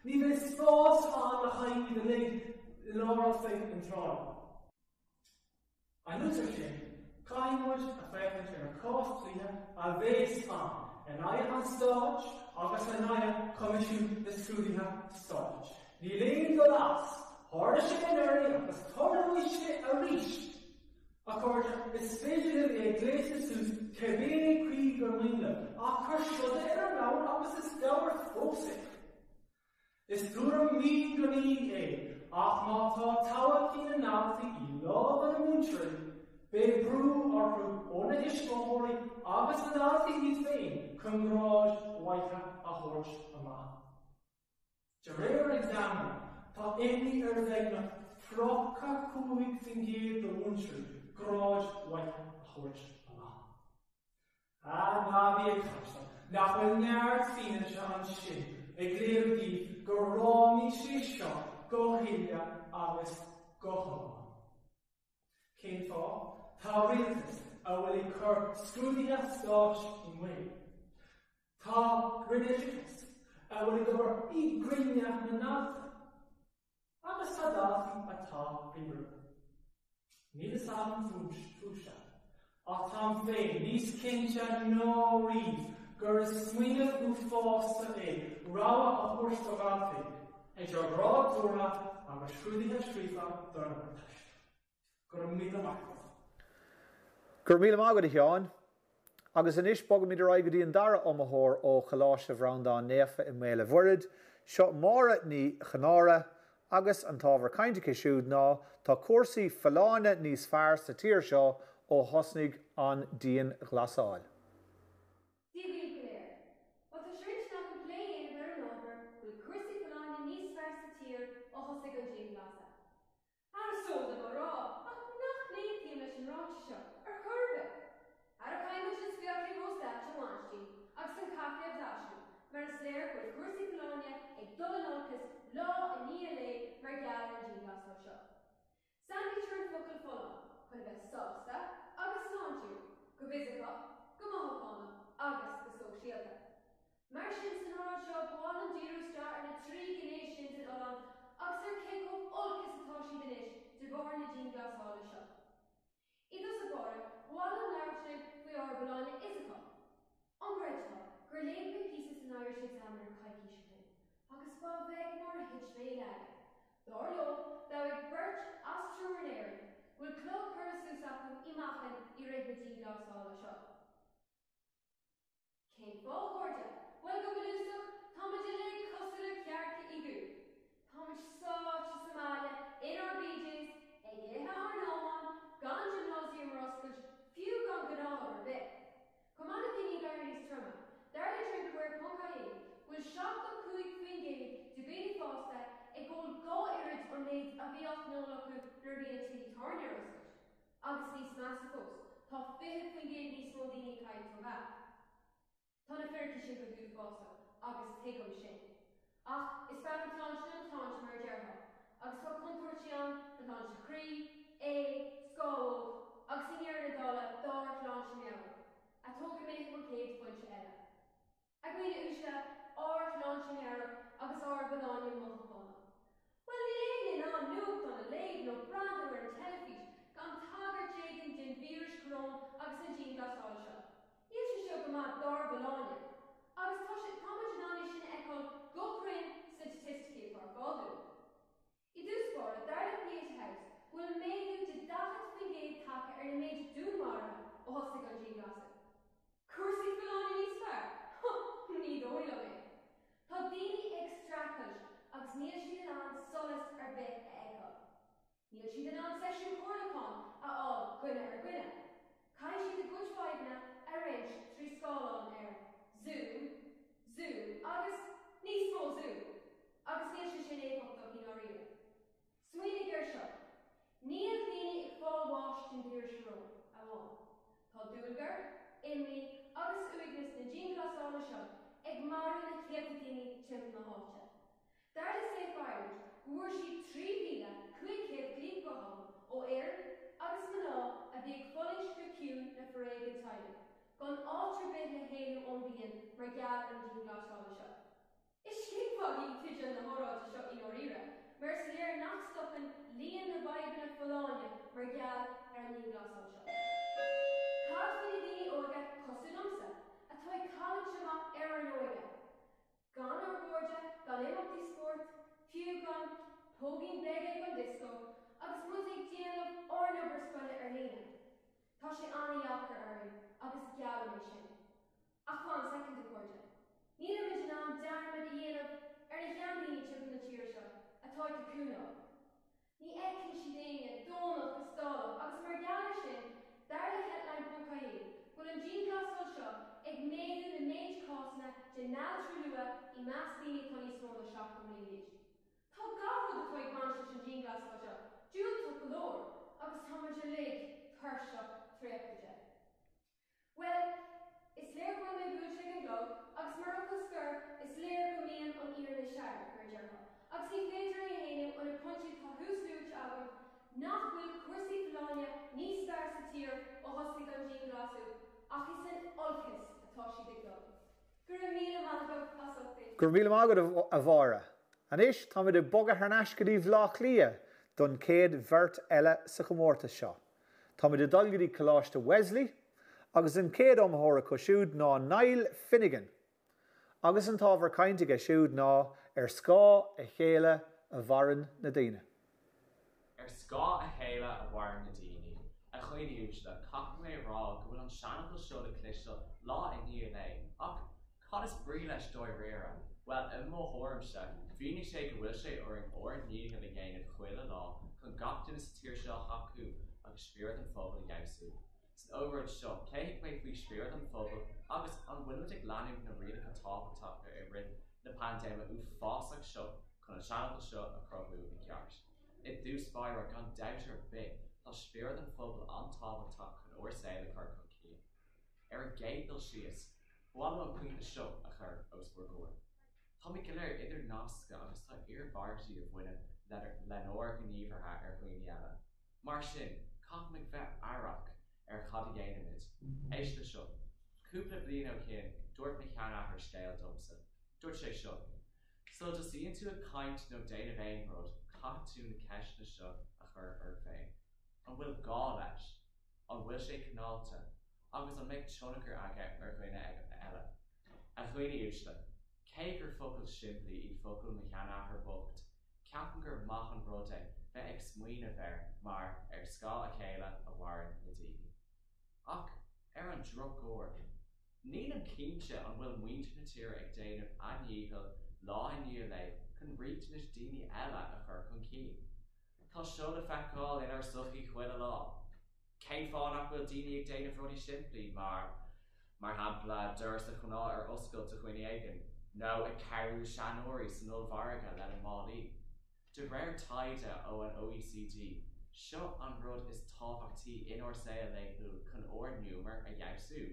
Neither spots on the high the lake, Laura Faith and trial. I know such thing. Kaimuch, a fair and a cost clear, a vase on, and I have starch, Agus and I commission the studia starch. The léinn the last, harder shit in area, as totally shit a reach. According to spéisiúil é gléise sús cebéine cuí gur mhuinle, ach chuir siúda ar an agus is gabhar fósaigh. Is dúra mí go mí é, ach má tá táhacht í na námhtaí í lámh an múntrí, be brú orthu óna iscomóirí agus na námhtaí níos féin chun gráid waithe a thuairt amach. De réir examine, tá éiní ar bheitna trocha cúig fin géad do múntrí, gráid waithe a thuairt amach. Ná bhí ag chaiste, nach bhfuil neart fine se an sin, ag léirdí go rámí sé seo go híle agus go chomá. Cén fá, tá rialtas a bhfuil ag chur scrúdaithe stáit i mhain. Tá religious a bhfuil ag gobar í gríne na námhta. Agus tá dátaí atá i brú. Níl is am fúsa, ach tá féin níos cinnte nó riamh gur is smaoineamh ú fásta é ráha a thuairt do ghaltaí, ag ar grád dúra agus scrúdaithe scríofa dar na taist. Gur míle maithfeá. Gur míle mágad a Sheán, agus inis bogam míad ar aige dtíon dara omathóir ó chaláiste bhrandán néfa i méle bhuirid, seo mára ní chanára agus an tábhar cainte siúd ná tá cuasaí fallánne níos fearr sa tír seo ó thosnaigh an Díon Ghlasáil. fása, agus teagam sin. Ach, is fear an táin sin an táin mar deartha, agus tá contoirtí an táin se chrí, scáóg, agus in ar na dála dáir láin sin meabhar, a tóga méid go céad pointe eile. A gcuine úsle áir láin sin meabhar agus áir badáin multipána. Well, ní léinn in an nuach don a léig nó brandú ar an telefís gan tagar dégan den víris chrón agus an dín gasáil seo. Níl sé seo go má dáir badáine, agus tá sé táid an áine sin eáil gocrainn statisticí par gáú. I dúspóir a Déardaoin Beidh House bhfuil méadú de dachad faoin géad taca ar na méid dúmara ó thosaigh an dín gasa. Cuasaí badáine níos fearr? Ní dóile mé. Tá daoine ag stracailt agus níl siad an solas ar bith a eáil. Níl siad an seisiú chorlacán a áil gcuine ar gcuine. Caiid siad a gcuid fáidna a réint trí scáilán ar zoo, agus níos mó zoo, agus níl siad sin éipeachta hí áíre. Suoinnig ar seo, níl daoine ag fáilháist den bhír srón amháin. Tá dúilgar, imní agus uignas na dín glasála seo ag marú na chéadta daoine timp na háte. Déardaoin Safe Ireland bhuair siad 3,500 glíomhachán ó Éireann agus Maná a bhí ag foilint go ciún na Phiarsaigh taile, gan áitir bith na héanú ón bhíon mar gheall an dín glasála seo. Is címpágaí tuideann na óráidí seo in áíre, mar sa léir nach stoppen léinn na Beidh na Fáileáine mar gheall ar an dín glasála seo. Cad faoina daoine óga cosú domsa, atá ag cáilt amach ar an óige. Gan ar bórde, gan imeachtaí sport, fiú gan tóginn bléige gan disco, agus musaigh déanamh ornabar scoile ar léinn. Tá sé anaíachar airn agus geall mé sin. Ach fáin second a bórde. Níl muid an dearmad a dhéanamh ar na cheandaoine timp na tír seo, atá ag cúnamh. Ní eicinn si daoine dónach go stálach agus mar geall sin, Déardaoin headline buaiteoirí, bhfuil an dín glasáil seo ag méadú na méid cásanna de náiltriú lua I meas daoine tá níos mó na seach go mbliana. Tá gafrúd atá ag baint leis an dín glasáil seo, dúiltú go leor, agus tá muid a léig thuirseach tréachtaide. Well, is léir go mé búilte an glog, agus mar go scur is léir go míon an ír na seair ar deartha. Agus ní féidir a dhéanamh an a pointí tá húsúirt agam nach bhfuil cuasaí Fáileáine níos fearr sa tír ó thosaigh an dín glasú, ach is an olchas atá siad ag glog. Gur míle maithagah pasachtaí. Gur míle maithagah a bhara. Anois tá muid ag bogadh ar an eascadaí bhlách lia don céad bhirt eile sa Comórtas seo. Tá muid ag dulgadí coláiste Wesley, agus an céad amthóra cosisiúd ná Niall Finnegan, agus an tábhar cainteige siúd ná ar scá a chéile a bharan na daoine. Ar scá a chéile a bharan na daoine, a chuoine úsle caithfear mé rá go bhfuil an seanachal seo le cliste lá in léinn, ach cad is brí leis dóibh réire. Well, in mó thormse, bhíonnig sé go bhfuil sé ar an óir níomh a ggéanamh chuile lá chun gach duine sa tír seo chaú agus spiúir an phobal i gceamhsú. San óráid seo, pléigh mé faoi spiúir an phobal agus an bhfuil ag leanúh na riadacha an tábhachtach ar rinn na pandéma ú fásaigh seo chun an seanachal seo a chruthú i ceart. I dús báire gan deirtear bit tá spiúir an phobal an tábhachtach chun uairsaigh le chuir chun cían. Ar an géadal síos, bháil an puinte seo a chur os burgóir. Tá mé go léir idir nasca agus tá iarmhairtí a bhaine leonóir go níomhartha ar chuoine eile. Mar sin, caith mé bheith airach ar chad a dhéanamid. Éiste seo, cúpla bliain ó chin, dúirt na cheannach ar scéal domsa. Dúirt sé seo. So does íonn tú a caint nó déanamh éonród, caith tú na ceisna seo a chur ar féin. An bhfuil gá leis, an bhfuil sé cineálta, agus an méid tionachar aige ar chuoine eile. A chuoine úsle, cé gur focail siimplí I focail na cheannach ar bocht, ceapan gur maith an bróide bheith ag smaoine bhéir mar ar scá a chéile a bharan na daoine. Ach, ar an drogóir, níl an cínte an bhfuil muinte na tíre ag déanamh aníogail lá in uile chun riachtanas daoine eile a chur chun cín. Tá seo le feicáil in ar suchaí chuile lá. Cé fánach bhfuil daoine ag déanamh rudí siimplí mar hampla dúras a chuná ar oscailt a chuoine éigean, nó a ceirú seanóirí san ómharga le an málaí. De réir taide ó an OECD, seo an rud is tábhachtaí in orsaigh léithú chun ornúmar a dheimhsú.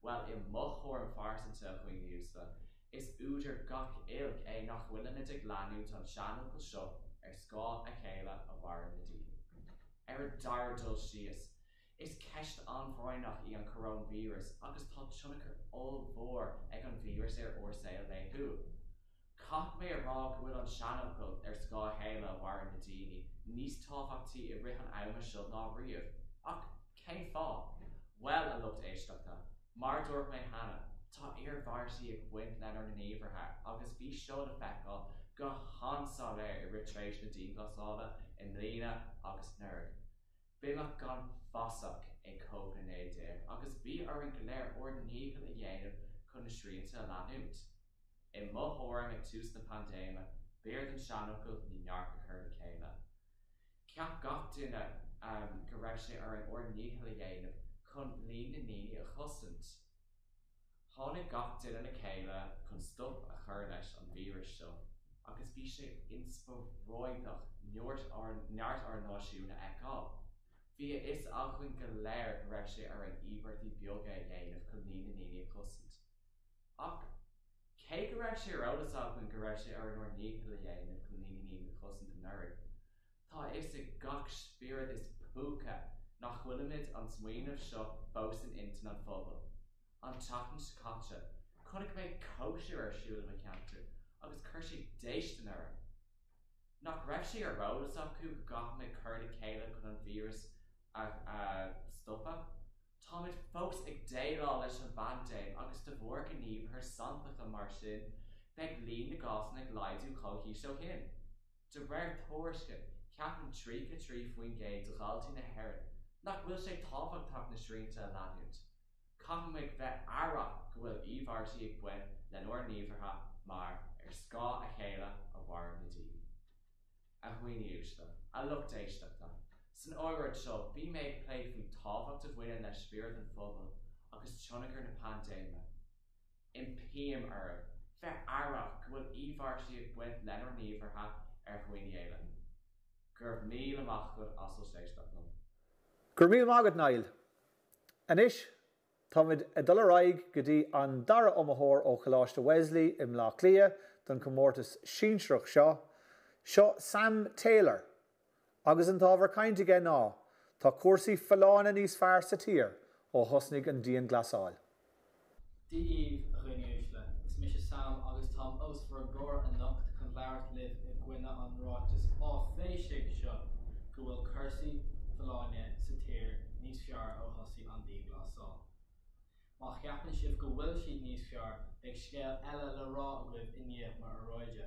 Well, I mo chóir an farsanta a chuoine úsla, Is úidir gach ilg nach bhfuil mid ag leanúint an seanadh seo scáil a chéile a bhhair na daoine. Déardaoin síos, is ceist an bhroinnach í an coronavirus agus tá tionachar ómhór ag an vírus orsail léithú. Cach mé rá go bhfuil an seanadh scáil chéile a bhhair na daoine níos tábhachtaí i rith an aimime seo ná riamh. Ach cé fá? Well a lucht éisteachta, mar dúirt mé hana, tá Phiarsaigh ag buint lenar na naomhartha agus bhí seo de feiceáil go hansáil i ritrééis na díglasála in lína agus nerd. Bílach gan fosach ag Cóimhneidéir agus bhí ar an goléir orníochail a dhéanamh chun na sríonta a leanúint. I mthóram ag tús na pandéime, beard an seanadh ní neart a chur le chéile. Ceap gach duine go raibh sé ar an orníochail a dhéanamh chun líon na naoine a chosint. Tháinig gach duine na chéile chun stop a chur leis an vírus seo, agus bhí sé inspóróidach neart ar náisiúna eáil. Bhí is achuin go léir go raibh sé ar an íbhartaí beaga a dhéanamh chun líon na naoine a chosint. Ach cé go raibh sé arolalas achuin go raibh sé ar an orníochail a dhéanamh chun líon na naoine a chosint an nerd. Tá is i gach spirit is puca nach bhfuilimiid an smaoinemh seo fós in intan an phobal. An teachtain scaite, chunig méid cóisiú ar siúla me ceantar, agus chuir sé déistin ar. Nach raibh sé arolalas acu go gach méid chur le chéile chun an vírus stoppa. Tá méid fós ag déilá leis an band-aid agus de bhór go níomh ar santacha mar sin, beidh líon na gásan ag laidú chomhí seo hin. De réir tórsce, ceapan trí go trí faoin géad do ghalltaí na hÉireann, nach bhfuil sé tábhachtach na sríonta a leanúint. Caithfidh bheith airach go bhfuil Phiarsaigh ag buin le nóir níomhartha mar scáil a chéile a bhhair na daoine. A dhaoine úsla, a lucht éisteachta. San óráid seo, bhí méid pléid faoin tábhacht a bhfuine leis spirit an phobal agus tionachar na pandéime. Impíam bheith airach go bhfuil Phiarsaigh ag buin le nóir níomhartha ar dhaoine éile. Gurb míle machchud as éisteach nó. Gur míle mágad Niall. Anis, táid a dul raig go dtí an dara omthóir ó choláiste Wesley im lá clia don Comórtas Sínsreach seo Sam Taylor, agus an tábhar cainte ige ná, tá cuasaí fallána níos fearr sa tír ó thosnaigh an díon glasáil. Díomh a chuine úsla, is mis Sam agus Tom os for gcóir a nocht chun leabhart libh i gcuine an rátas á féisigh seo go bhfuil cursaí falláine sa tír níos fearr ó thosaí an díon glasáil. Má cheapan sibh go bhfuil siad níos fearr ag scéal eile le rá aghaibh inniuh mar óráide.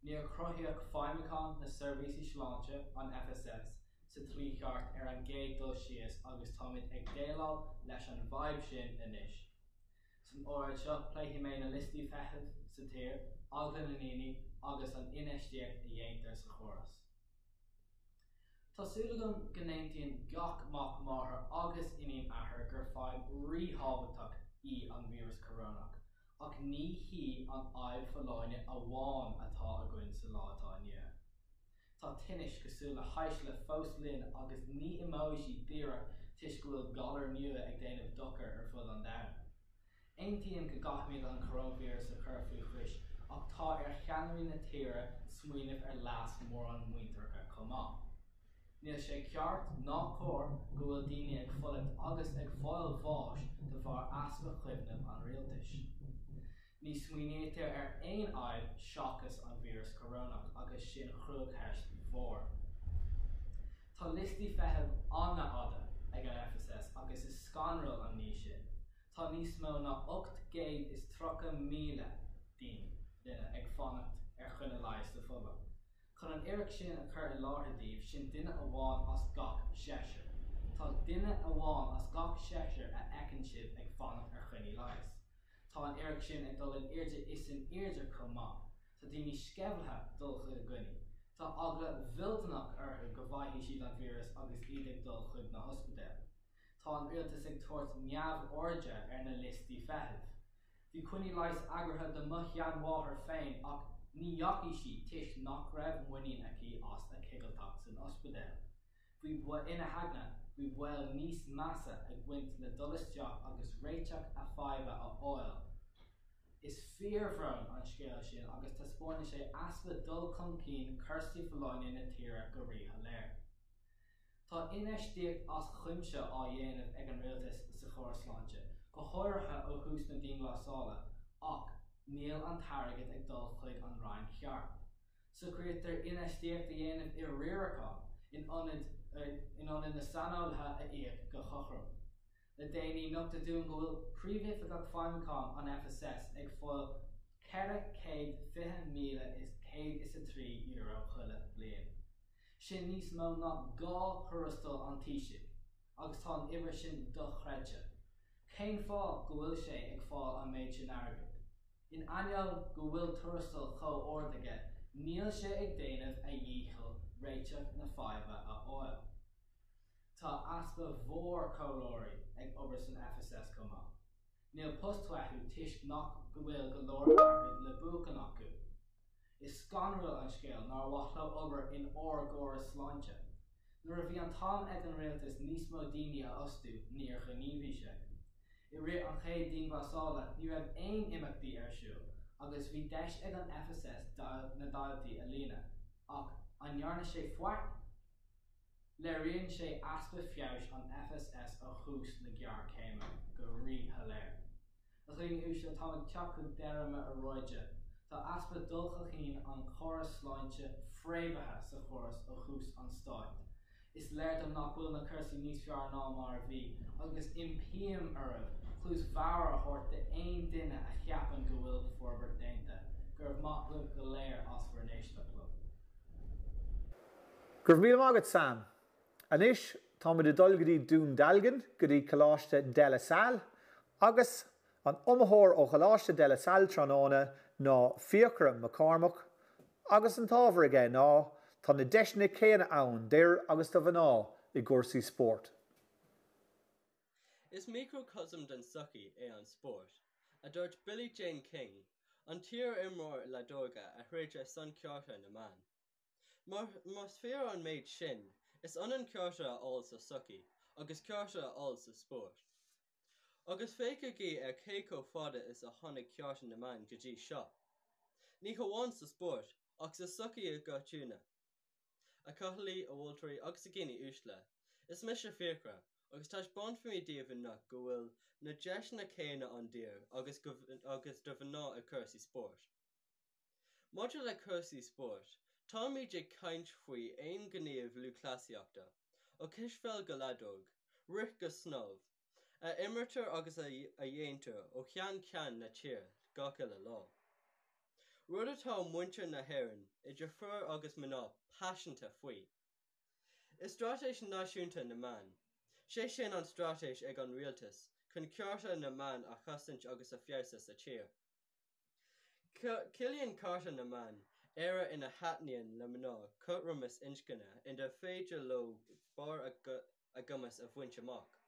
Níor cruthaíodh feidhmeáin na seirbhísí sláinte an FSS sa tlí cheart ar an gcéad dul síos agus táid ag déileáil leis an bhaib sin inis. San óráid seo pléithí mé na listí feitheamh sa tír, aghaidh na naoine agus an inéistíocht a dhéantar sa chóras. Tásúlagam gnéintíonn gach mac máthair agus iníon athair gur fáil ríthábhachtach an vírus coronach, ach ní hí an aibh falláine a bháin atá a gcuin sa lá atá inniu. Tá tinis cosúla hais le fós linn agus ní imóisí díreach tuis go bhfuil galar nua ag déanamh dochar ar fud an domhan. Aontaíonn go gachmíad an coronavirus a chur faoi chuis, ach tá ar cheannairí na tíre smaoinemh ar leas mór an muintearcha comá. Níl sé ceart ná cór go bhfuil daoine ag foileacht agus ag fáil bháis de bharr aspa chuimhnimh an rialtais. Ní smaoinéitear ar aon aibh seachas an vírus coronach agus sin chrúdtheist mhór. Tá listí feitheamh anna ada ag an FSS agus is scanrail an ní sin. Tá níos mó ná 830,000 duine ag fannacht ar chuine leis de phobal. Chun an iiric sin a chur i láthdaíomh sin duine amháin as gach seisir. Tá duine amháin as gach seisir a ecann sibh ag fannacht ar chuine leis. Tá an iiric sin ag dul in airde is an airde comá, tá daoine scebhlathe dul chud a gcuine. Tá agla bhilteanach orthu go bhfaithí siad an vírus agus iad ag dul chud na hospidéal. Tá an rialtas ag tuairt meabh oride ar na listí feitheamh. Bhí cuine leis agratha do mucheann mháthair féin ach ní dheacaí siad tuis nach raibh muinín aici as a cigalteach san ospidéal. Bhí ina hagna, bhí bhfuil níos measa ag buint le dul isteach agus réiteach a fáibhe a fháil. Is fearfrain an scéal sin agus tá spóirne sé aspa dul chun cín cursaí foláine na tíre go ríthe léir. Tá inéistíocht as chuimse á dhéanamh ag an rialtas sa chórsláinte go háirithe ó thús na daoin ghlasála ach níl an targad ag dul chuig an rainn cheart. So creatar inéistíocht a dhéanamh i riarachá in ionad na sanáilthe a íoc go chochrom. Le déanaí nuachta dún go bhfuil príomhíofa gach feidhmeáin an FSS ag fáil €403,103 chuile bliain. Sin níos mó ná 2 thurastal an tíisiigh, agus tá an uimhir sin do chreide. Cén fáil go bhfuil sé ag fáil an méid sin airgid. In aineall go bhfuil thurastal chomórdaige, níl sé ag déanamh a dhíchiil réiteach na fadhba a fháil. Tá aspa mhór cóireoirí ag obair san FSS comá. Níl posttuaithú tuisc nach go bhfuil go leor airgid le buachan acu. Is scanrail an scéal nar bhaithe obair in óráidí sláinte. Nuair a bhí an tám ag an rialtas níos mó daoine a oscú níor gníomhí sé. I rith an chéad daoin ghlasála ní raibh aon imeachtaí ar siúl, agus bhí deis ag an FSS na dáiltaí a líne, ach an nearna sé foiart. Le rionn sé aspa feabhas an FSS a chús na gearr céime go ríthe léir. A chuoin úsle tá an teacht dearama a roiide, tá aspa dulcha chin an choras sláinte fréimhethe sa choras ó chús an stáit. Is léir am nach bhfuil na cursaí níos fearr ná mar bhí, agus impíam arab clús bhara a thuirt de aon duine a cheapan go bhfuil forbairt déanta, gur bhmach libh go léir as bhrenéisteach lu. Gur bhíal mágad Sam. Anis tá muid dul go dtí dún dalgan go dtí coláiste de la Salle, agus an iomthóir ó choláiste de la Salle tróna ná Fiachra McCormack, agus an tábhar aige ná tá na deisna céanna ann déir agus do bhaná I gcúrsaí spórt. Is microcosm den sucky an sport, a dúirt Billie Jean King, an tír imreoir le dóga a thréide san cearta na man. Mas fear an méid sin, is an cearta all sa sucky, agus cearta all sa sport. Agus féice gé céco fada is a tháinig cearta na man go dtí seo. Ní hamháin sa sport, ach sa sucky a gáitiúna. A cathlaí a moltóirí agus a gcéine uisle, is mis a fécra, agus tá bon fumí díomhnach go bhfuil na deisna céine an dír agus do bhaná a cursaí sport. Module le cursaí sport, tá míid ag caint faoi aon gníomh lúclasiachta, ó cisfeil go ladóg, rith go snámh, a imimetar agus a dhéantar ó chean na tír gach le lá. Rud atá muintir na hÉireann idir fear agus mná passionanta faoi. Is stratéis náisiúnta na man. Sé sin an stratéis ag an rialtas, chun cearta na man a chasint agus a Phiarsaigh sa tír. Cilíonn carta na man, éire ina hatníonn le mná cutrumas inscinne in de féidir lo bar a gummas a bhaint amach.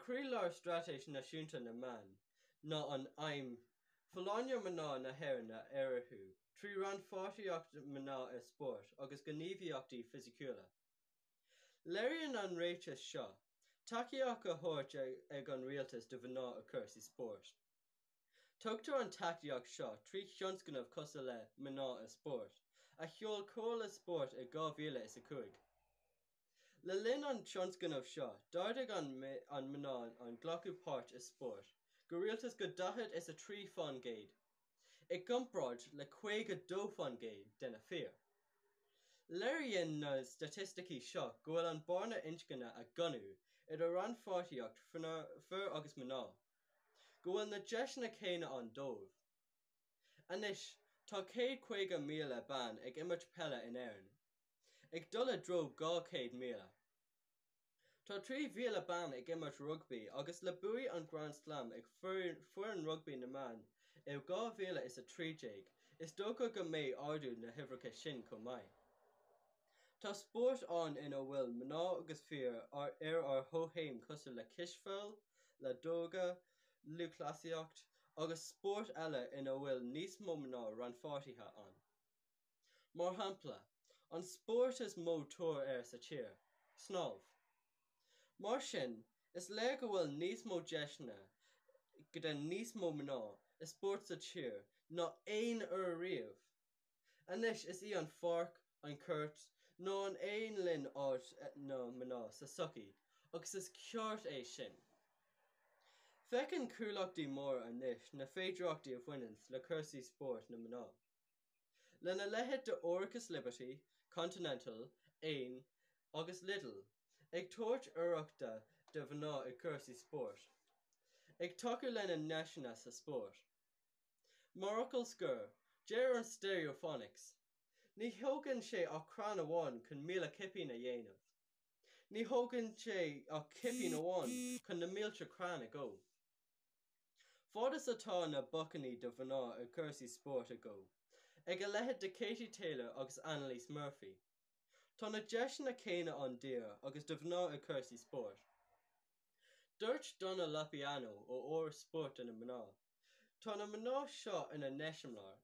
Crílar stratéis náisiúnta na man, ná an aim, Foláinne mná na hÉireann a éiriú, trí ran 48 mná a sport agus gníomhíochtaí fisiciúla. Léironn an réitis seo, takeíoch a thabhairt ag an rialtas do bhaná a cursaí sport. Tugtar an takeíoch seo trí thionscanmh cosa le mná a sport, a cheol cóla sport i 2015. Le linn an thionscanmh seo, d'ardaigh an mná an ghlacu páirt is sport, go rialtas go dahad is a 3 fan géad. I gcompráid le 52 fan géad den a fear. Léironn na statisticí seo go bhfuil an barna inscinne a gunú idir ran 48 fear agus mná, go bhfuil na deisna céine an dómh. Anis, tá 150,000 ban ag imirt pelle in Éireann. Ag dul a dro 200,000. Tá 3,000 ban ag imirt rugby agus le buí an Grand Slam ag fuair rugby na man i 2030 is dócha go méid ardú na hibhreacha sin chomh maith. Tá sport an ina bhfuil mná agus fear ar thóthaim cosúil le cisfeil, le dóga, lúclasiacht agus sport eile ina bhfuil níos mó mná ran fáirtithe an. Mar shampla, an sport is moltóir sa tír, snámh. Mar sin, is le go bhfuil níos mó deisna go den níos mó mná, is sport sa tír ná éin riamh. Anis is í an farc, an cuirt, nó an éin linn áit nó mná sa sucaí, agus is ceart é sin. Fecinn cúlachtaí mór anis na féidireachtaí a bhainint le cúrsaí sport na mná. Lena lehead de Orcus Liberty, Continental, Ain, agus Lidl, ag tuairt oireachta de bhná i cúrsaí sport. Ag tucú lena neisina sa sport. Maracle Skur, Jer an Stereophonics. Ní thógann sé á cran amháin chun míle cipín a dhéanamh. Ní thógann sé á cipín amháin chun na mílte cran a go. Fádas atá na bucanaí de bhná i cúrsaí sport a go. Ag a lehead de Katie Taylor agus Annalise Murphy. Tá na deis na céine an dír agus de bhná i cúrsaí sport. Dúirt Donna Lapiano ó óir sport in na mná. Tá na mná seo ina neisiomlár,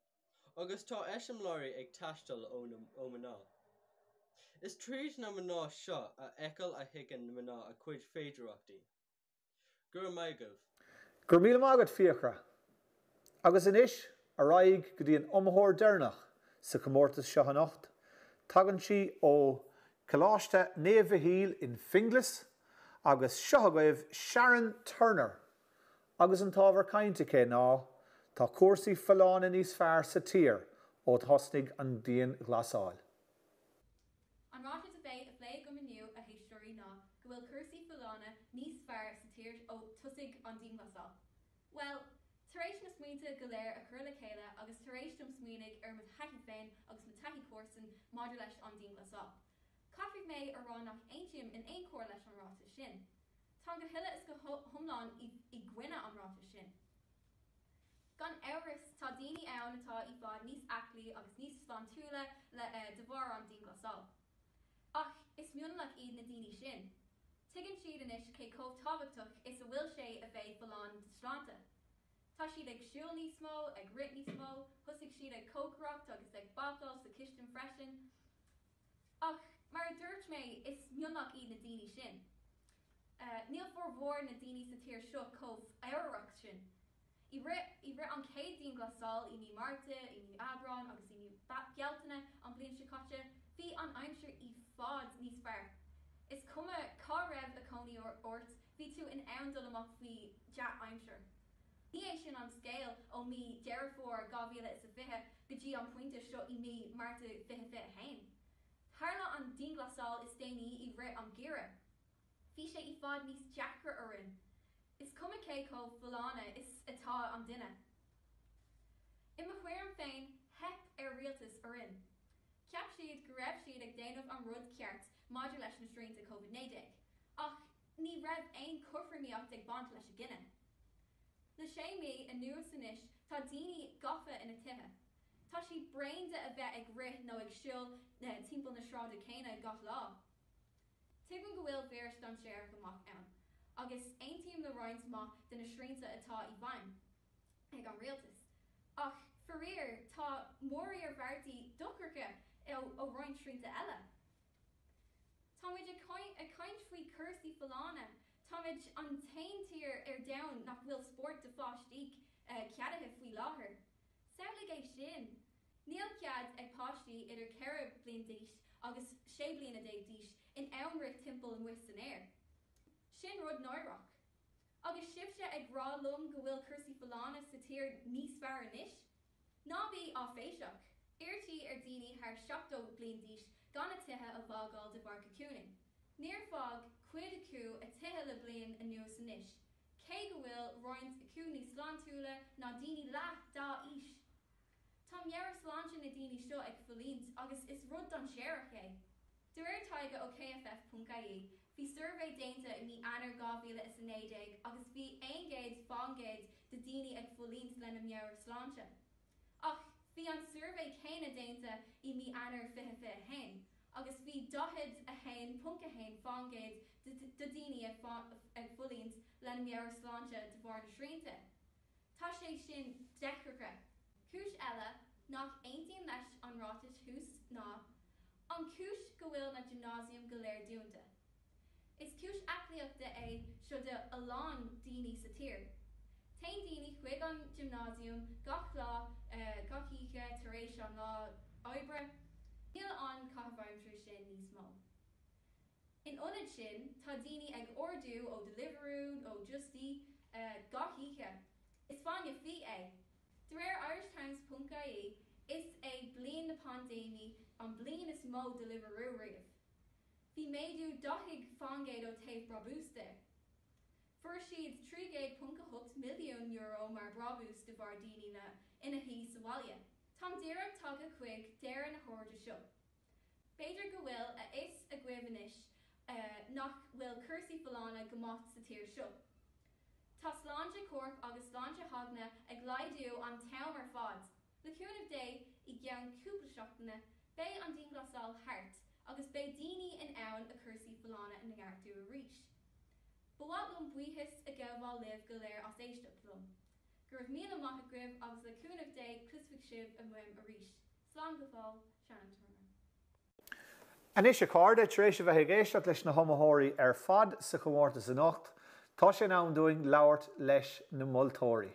agus tá eisiomláirí ag taistil ó mná. Is tríd na mná seo a eiceal a thuigeann na mná a chuid féidireachtaí. Gur maigah. Gur míle mágad fiachra. Agus inis, a raig go dtí an iomlán Déardaoin sa Comórtas Óráide, tagann si ó Coláiste Néamhhíl in Finglas agus seogadh Sharon Turner. Agus an tábhar cainte cé ná, tá cuasaí fallánna níos fearr sa tír ó thosnaigh an Díon Ghlasáil. An ráite a bheith a bhlé go miniu a hÉisteoirí ná go bhfuil cuasaí fallánna níos fearr sa tír ó tosaigh an Díon Ghlasáil. Well, taréis na smaointe go léir a chur le chéile agus taréis dom smaoinigh ar taithí féin agus taithí cuasan maidir leis an Díon Ghlasáil. Caithfidh mé ar rá nach aontíim in aon cóir leis an ráta sin. Tá go hiile is go hiomlán i gcuine an ráta sin. Gan áras tá daoine ann atá i bhfad níos eaclaí agus níos slántiúla le de bharr an Díon Ghlasáil. Ach, is mionnach iad na daoine sin. Tuigeann siad inis cé chomh tábhachtach is a bhfuil sé a bheith fallán de sláinte. Tá siad ag siúil níos mó, ag rit níos mó, thosaigh siad ag cócrocht agus ag bacáil sa chistin freisin. Ach, mar dúirt mé is mionnach iad na daoine sin. Níl formhór na daoine sa tír seo chomh éireacht sin. I rit an céad Díon Ghlasáil i mí Marta, i mí Aibreán agus i mí Gealtaine an bliain seo caite, bhí an aimsir i fád níos fearr. Is cuma cá raibh a conaí ort, bhí tú in ann dul amach faoi deach aimsir. Ní é sin an scéal ó mí dearfór 2020 go dtí an pointe seo i mí Marta 20 hain. Tharla an Díon Ghlasáil is déanaí i rit an gheara. Bhí sé i fád níos deachra orin. Is cuma cé chomh fallánna is atá an duine. I mo chuireann féin hep ar rialtas orin. Ceap siad go raibh siad ag déanamh an rud ceart maidir leis na straointe COVID-19, ach ní raibh aon cufraíocht ag bant leis a gcinne. Le sé mé a nuas inis tá daoine gafa ina tithe. Tá si breinde a bheith ag rith nó ag siúil na timpeall na sráide céine gach lá. Tugann go bhfuil bhéir don séir gomach ann, agus aontíim le roinnt má den na srianta atá i bhain ag an rialtas. Ach, farír tá mórí ar bhartaí duchracha ó roinnt srianta eile. Táid a caint faoi cursaí fallánna, táid an tain tír ar domhan nach bhfuil sport de fáistíigh ceadathe faoi láthair. Samhlaigh é sin. Níl cead ag páistí idir 4 bliain d'aois agus 6 bliain a d'aois in anmhridh timpeall an uis san air. Sin rud náireach. Agus sibse ag rá lum go bhfuil cursaí fallánna sa tír níos fearr anois. Ná bhí á féiseach. Irtí ar daoine thar 7 bliain d'aois gan a tithe a bhágáil de bharca cúning. Níor fág cuid acu a tithe le bliain a nuas anois. Cé go bhfuil roinnt acu níos slántiúla ná daoine leath dá is. Tá meabhar sláinte na daoine seo ag fallínt agus is rud don séireach é. Dúir taiga ó KFF.ie, bhí survey déanta i mí anar 2019 agus bhí 1 fágéid de daoine ag fallínt lena meabhar sláinte. Ach, bhí an survey céine déanta i mí anar 20 hain, agus bhí 2.1 fágéid de daoine ag fallínt lena meabhar sláinte de bharr na srianta. Tá sé sin deachracha. Cúis eile nach aontaíonn leis an rátas thuas ná an cúis go bhfuil na gymnásium go léir dúnta. Is cúis eaclaíochta é seo de iomlán daoine sa tír. Tain daoine chuig an gymnasium gach lá gachiche tar éis an lá Aibreán, níl an caithbhaimtrí sin níos mó. In ionad sin, tá daoine ag ordú ó Deliveroo ó Justí gachiche. Is fáinne fi é. De réir irishtimes.ie is é bliain na pandémie an bliain is mó Deliveroo riamh. Bhí méadú 2 fangéad ó taobh brabústa. Fuair siad 3.8 milliún euro mar brabús de bhar daoine na ina hí sa bhaile. Tá díreach tugad chuig deir na háirde seo. Beidir go bhfuil is a gcuimhnis nach bhfuil cursaí folána go maith sa tír seo. Tá sláinte Corp agus sláinte Hagna ag laidú an tam ar fad. Le cúnamh dé I gceann cúpla seachtaine, beidh an dín glasal hart agus beidh daoine in ann a cursaí folána in gheartú a ríis. Bhuail an buíthas a gabháil libh go léir as éisteach lom. Gur raibh míle maith a gribh agus le cúnamh dé Cloisfear sibh a muim a ríis. Slán go fáil, Shannon Turner. Anis a cardide tar éis a bheith géisteach leis na hiomaitheoirí ar fad sa Comórtas Óráide, tá sé ann doing labhairt leis na moltóirí.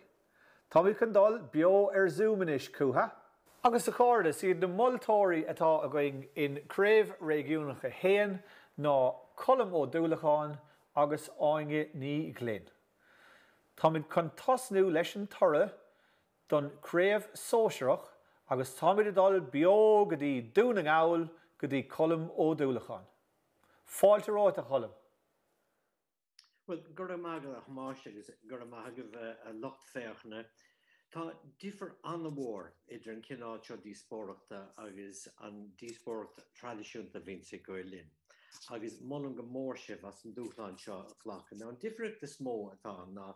Tá mí chun dul beo ar Zoomanis cútha. Agus a cardide siad na moltóirí atá a going in Craobh Réigiúnach a hÉireann ná colm ó dúlacháin agus áinge ní glén. Tá mid chun tosnú leis an torra don Craobh Sóisireach agus tá mid a dul beo go dtí dún an gabhail go dtí colm ó dúlacháin. Fáilte ráit a colm. Well, gur a Hamáiste agus gur a lucht féachna, tá differ an the war idir an cinál seo díospóireachta agus an díospóireachta tradiisiúnta bhíonn go léinn. Agus mullen go mór sibh as an dúchláin seo a chhlacha. Ná an difriach de smó atá ná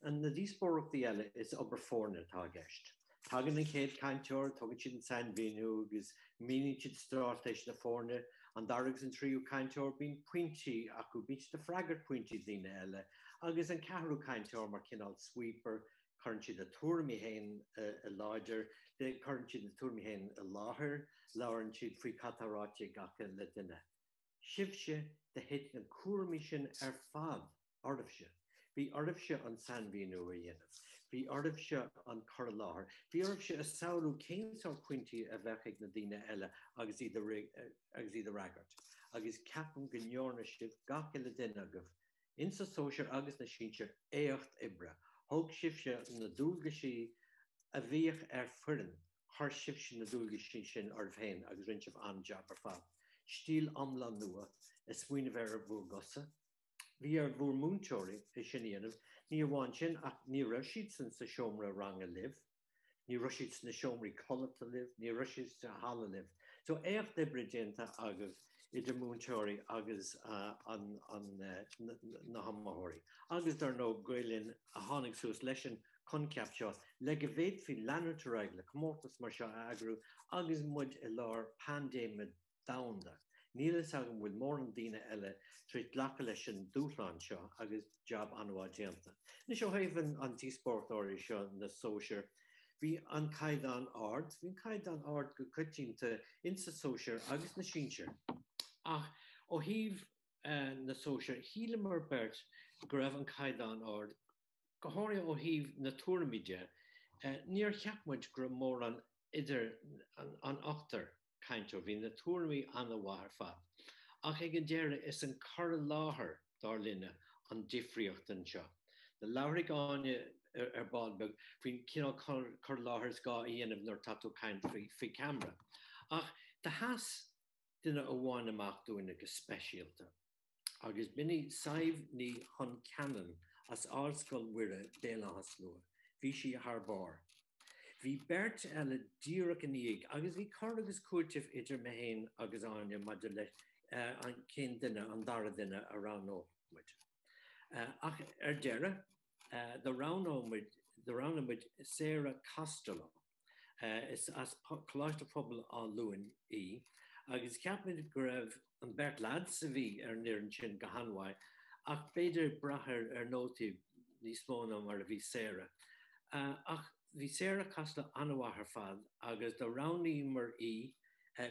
an na díospóireachta eile is obair fórna tá gceist. Tagan an chéad cainteoir, tugann siad an San Bhíonú agus míonn siad stát leis na fórna, an daragus an tríú cainteoir bíonn pointí acu bíonn de freagart pointí daoine eile, agus an ceathrú cainteoir mar cinál sweeper, chuann siad a tuairimí hain a láidir, chuann siad a tuairimí hain a láthair, labhrann siad faoi cataráte gacha le duine. Sibse de héit an cuairimí sin ar fad ardamhse. Bhí ardamhse an San Bhíonú a dhéanamh. Bhí ardamhse an chur láthair. Bhí ardamhse a saoilú céimsár pointí a bheith ag na daoine eile agus iad a ragart. Agus ceapan go ndearna sibh gacha le duine agah. Insa sóisiir agus na sínsir éocht ibre. Thug sibse na dúlgaisí a bhíoch ar fuireann, thar sibse na dúlgaisí sin ar bhéin agus rinn sibh an jab ar fad. Stíl iomlán nua, is muoine bheith ar bhúr gosa. Bhí ar bhúr múntóirí is sin dhéanamh, ní bháin sin ach ní raibh siad san sa seomra rang a libh, ní raibh siad na seomraí collat a libh, ní raibh siad sa hala libh. So éocht ibre déanta agah idir múntóirí agus na hiomaitheoirí. Agus dar nó gaolín a tháinig suas leis an conceap seo, le go bhféad faoi leanúir le Comórtas mar seo agrú agus muid i lár pandéime damhanda. Níl is agam bhfuil mór an daoine eile trí ghlacha leis an dúchláin seo agus jab anmhaid déanta. Ní seo haibhann an díospóirteoirí seo na sóisiir. Bhí an caighdeán ard, bhín caighdeán ard go coitianta insa sóisiir agus na sínsir. Ach, ó híomh na sóisiir, híle mar beirt go raibh an caighdeán ard, go háirithe ó híomh na tuairimide, níor cheapmuid go mór an idir an achtar cainteoir bhí na tuairimí anna bhathar fad. Ach ag an deire is an chur láthair dar linne an difriocht an seo. Na labhraigh áine ar bád faoin cinál chur láthair gá dhéanamh nuair tatú caint faoi camera. Ach de theas duine a bháin amach dúin agus speisialta. Agus bini saibh ní chun ceann as árscoil mhuire déanachas nua. Bhí si a tharbár. Bhí beirt eile díreach an íag, agus bhí cur agus cuairtih idir mehéin agus áine maidir le an cén duine an dara duine a ránóid. Ach ar deire, the ránóid Sarah Costello is as Cloisfear pobl á Luan í, agus ceapmid go raibh an beirt lad sa bhí ar níorann sin go hanmhaid, ach beidir brathir ar nótaí níos móna mar a bhí Sarah. Ach bhí Sarah Costello anmhaithar fad agus do ranaí mar í,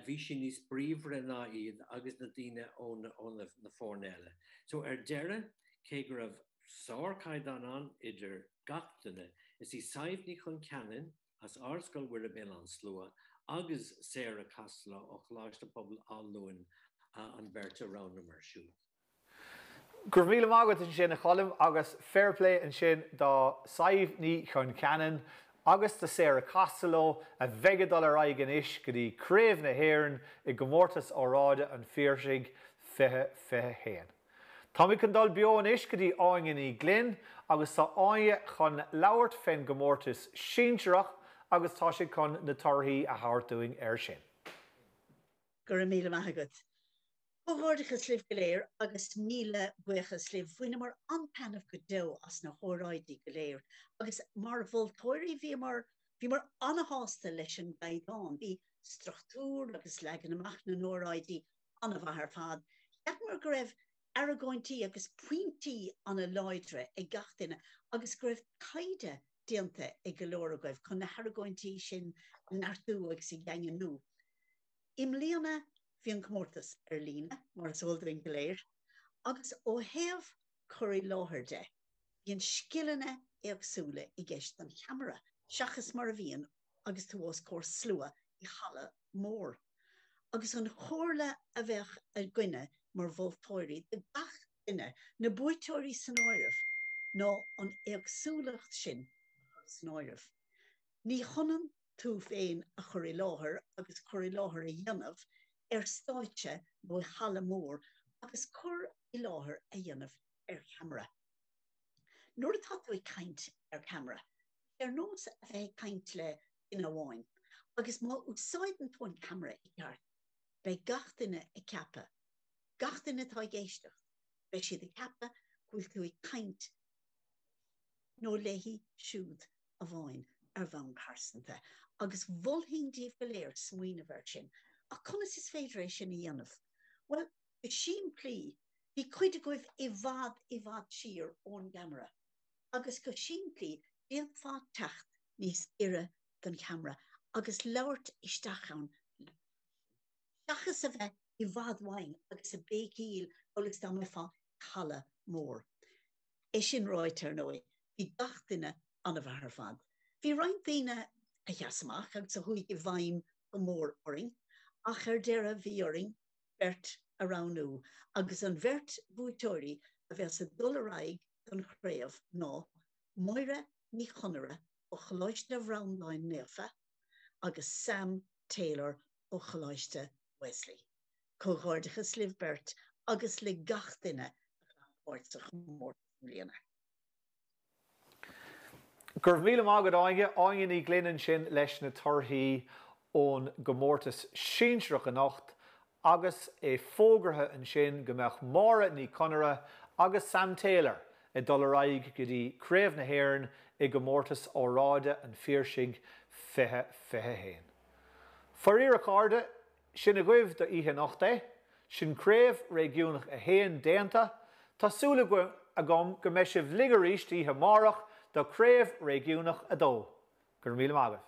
bhí sin níos bríomhre ná iad agus na daoine ón na fórna eile. So ar deire, cé go raibh Sárcaid an idir gachtainna is í saibhní chun ceann as árscoil bhuiir a an slua agus Sarah Castla ó chláiste pobl á Luan an berta rán mar siúd. Gur míle mágad an sin a cholim agus fair play an sin dá saibhní chun ceann agus tá Sarah Castla a $20 aigen is go dtí Craobh na hÉireann I Comórtas Óráide an Phiarsaigh hÉireann. Tá mí chun dul beo an is go dtí áingin I glynn agus tá áine chun labhairt féin Comórtas Síonsearach agus tá sé chun na torthaí a thabhartúing sin. Gur míle maithagad. Comhghairdeas libh go léir agus míle buchas libh bhuiine mar anpanamh go dó as na óráidí go léir agus mar moltóirí bhí mar anháasta leis an Beidh bhí struchtúr agus legan amach na óráidí anamh ar fad. Ceap mar go raibh aragóintí agus pointí an a láidre ag gach duine agus go raibh caide déanta ag go leor agaibh chun na aragóintí sin nartú agus I gceann nó. Iomlán bhí an Comórtas léinn mar sóildaing go léir, agus ó thaobh cuirí láthair de. Bhí an scileanna éagsúla I gceist an cheamara, seachas mar a bhíon agus tú os cór slua I chala mór. Agus an chóirla a bheith a gcuine mar moltóirí de gach duine na buaiteoirí san áireamh ná an éagsúlacht sin san áireamh. Ní chonan tú féin a chuirí láthair agus chuirí láthair a dhéanamh stáitse nó chala mór agus chur I láthair a dhéanamh cheamara. Nuair atá tú caint camara, nós a bheith caint le ina bháin, agus má úsáidan tú an camara I gceart, beidh gach duine I ceappa, gach duine tá géisteach, beidh siad I ceappa gúil tú caint nó léhí siúd a bháin ar bhain carsanta, agus bhulthíndíobh go léir smaoine bhir sin. A conas is féidir sin I dhéanamh. Well, I sin plí, bhí cuid goibh I bhfad siar ón camara. Agus go sin plí, bhíon fád techt níos ire don camara, agus labhairt isteachán. Seachas a bheith I bhfad mhain agus a bécíl agus dá me fá chala mór. É sin ráid ar nói, bhí gach duine anamh ar fad. Bhí roinn daoine a dheasamach agus a chuig I bhaim go mór oring, ach deire bhí oring bert a ránú, agus an bheirt buaiteoirí a bheits a dul raig don chraobh ná Moire ní chonara ó chláiste bhrámláin nefa agus Sam Taylor ó chláiste Wesley. Comhghairdeas libh bert agus le gach duine a Chomórtas Óráide. Gur míle mágad áingin I glynn sin leis na torthaí ón Comórtas Síonsearach an nacht agus é fógróidh an sin go mbeadh mára ní conara agus Sam Taylor I dul raig go dtí Craobh na hÉireann I Comórtas Óráide an Phiarsaigh hÉireann. Foiríar a cáirde sin a gcuibh do ihe nacht sin Craobh Réigiúnach a héan déanta tásúla a gom go mbeidh sibh ligearíist ihe marach do Craobh Réigiúnach a dó. Gur míle mágad.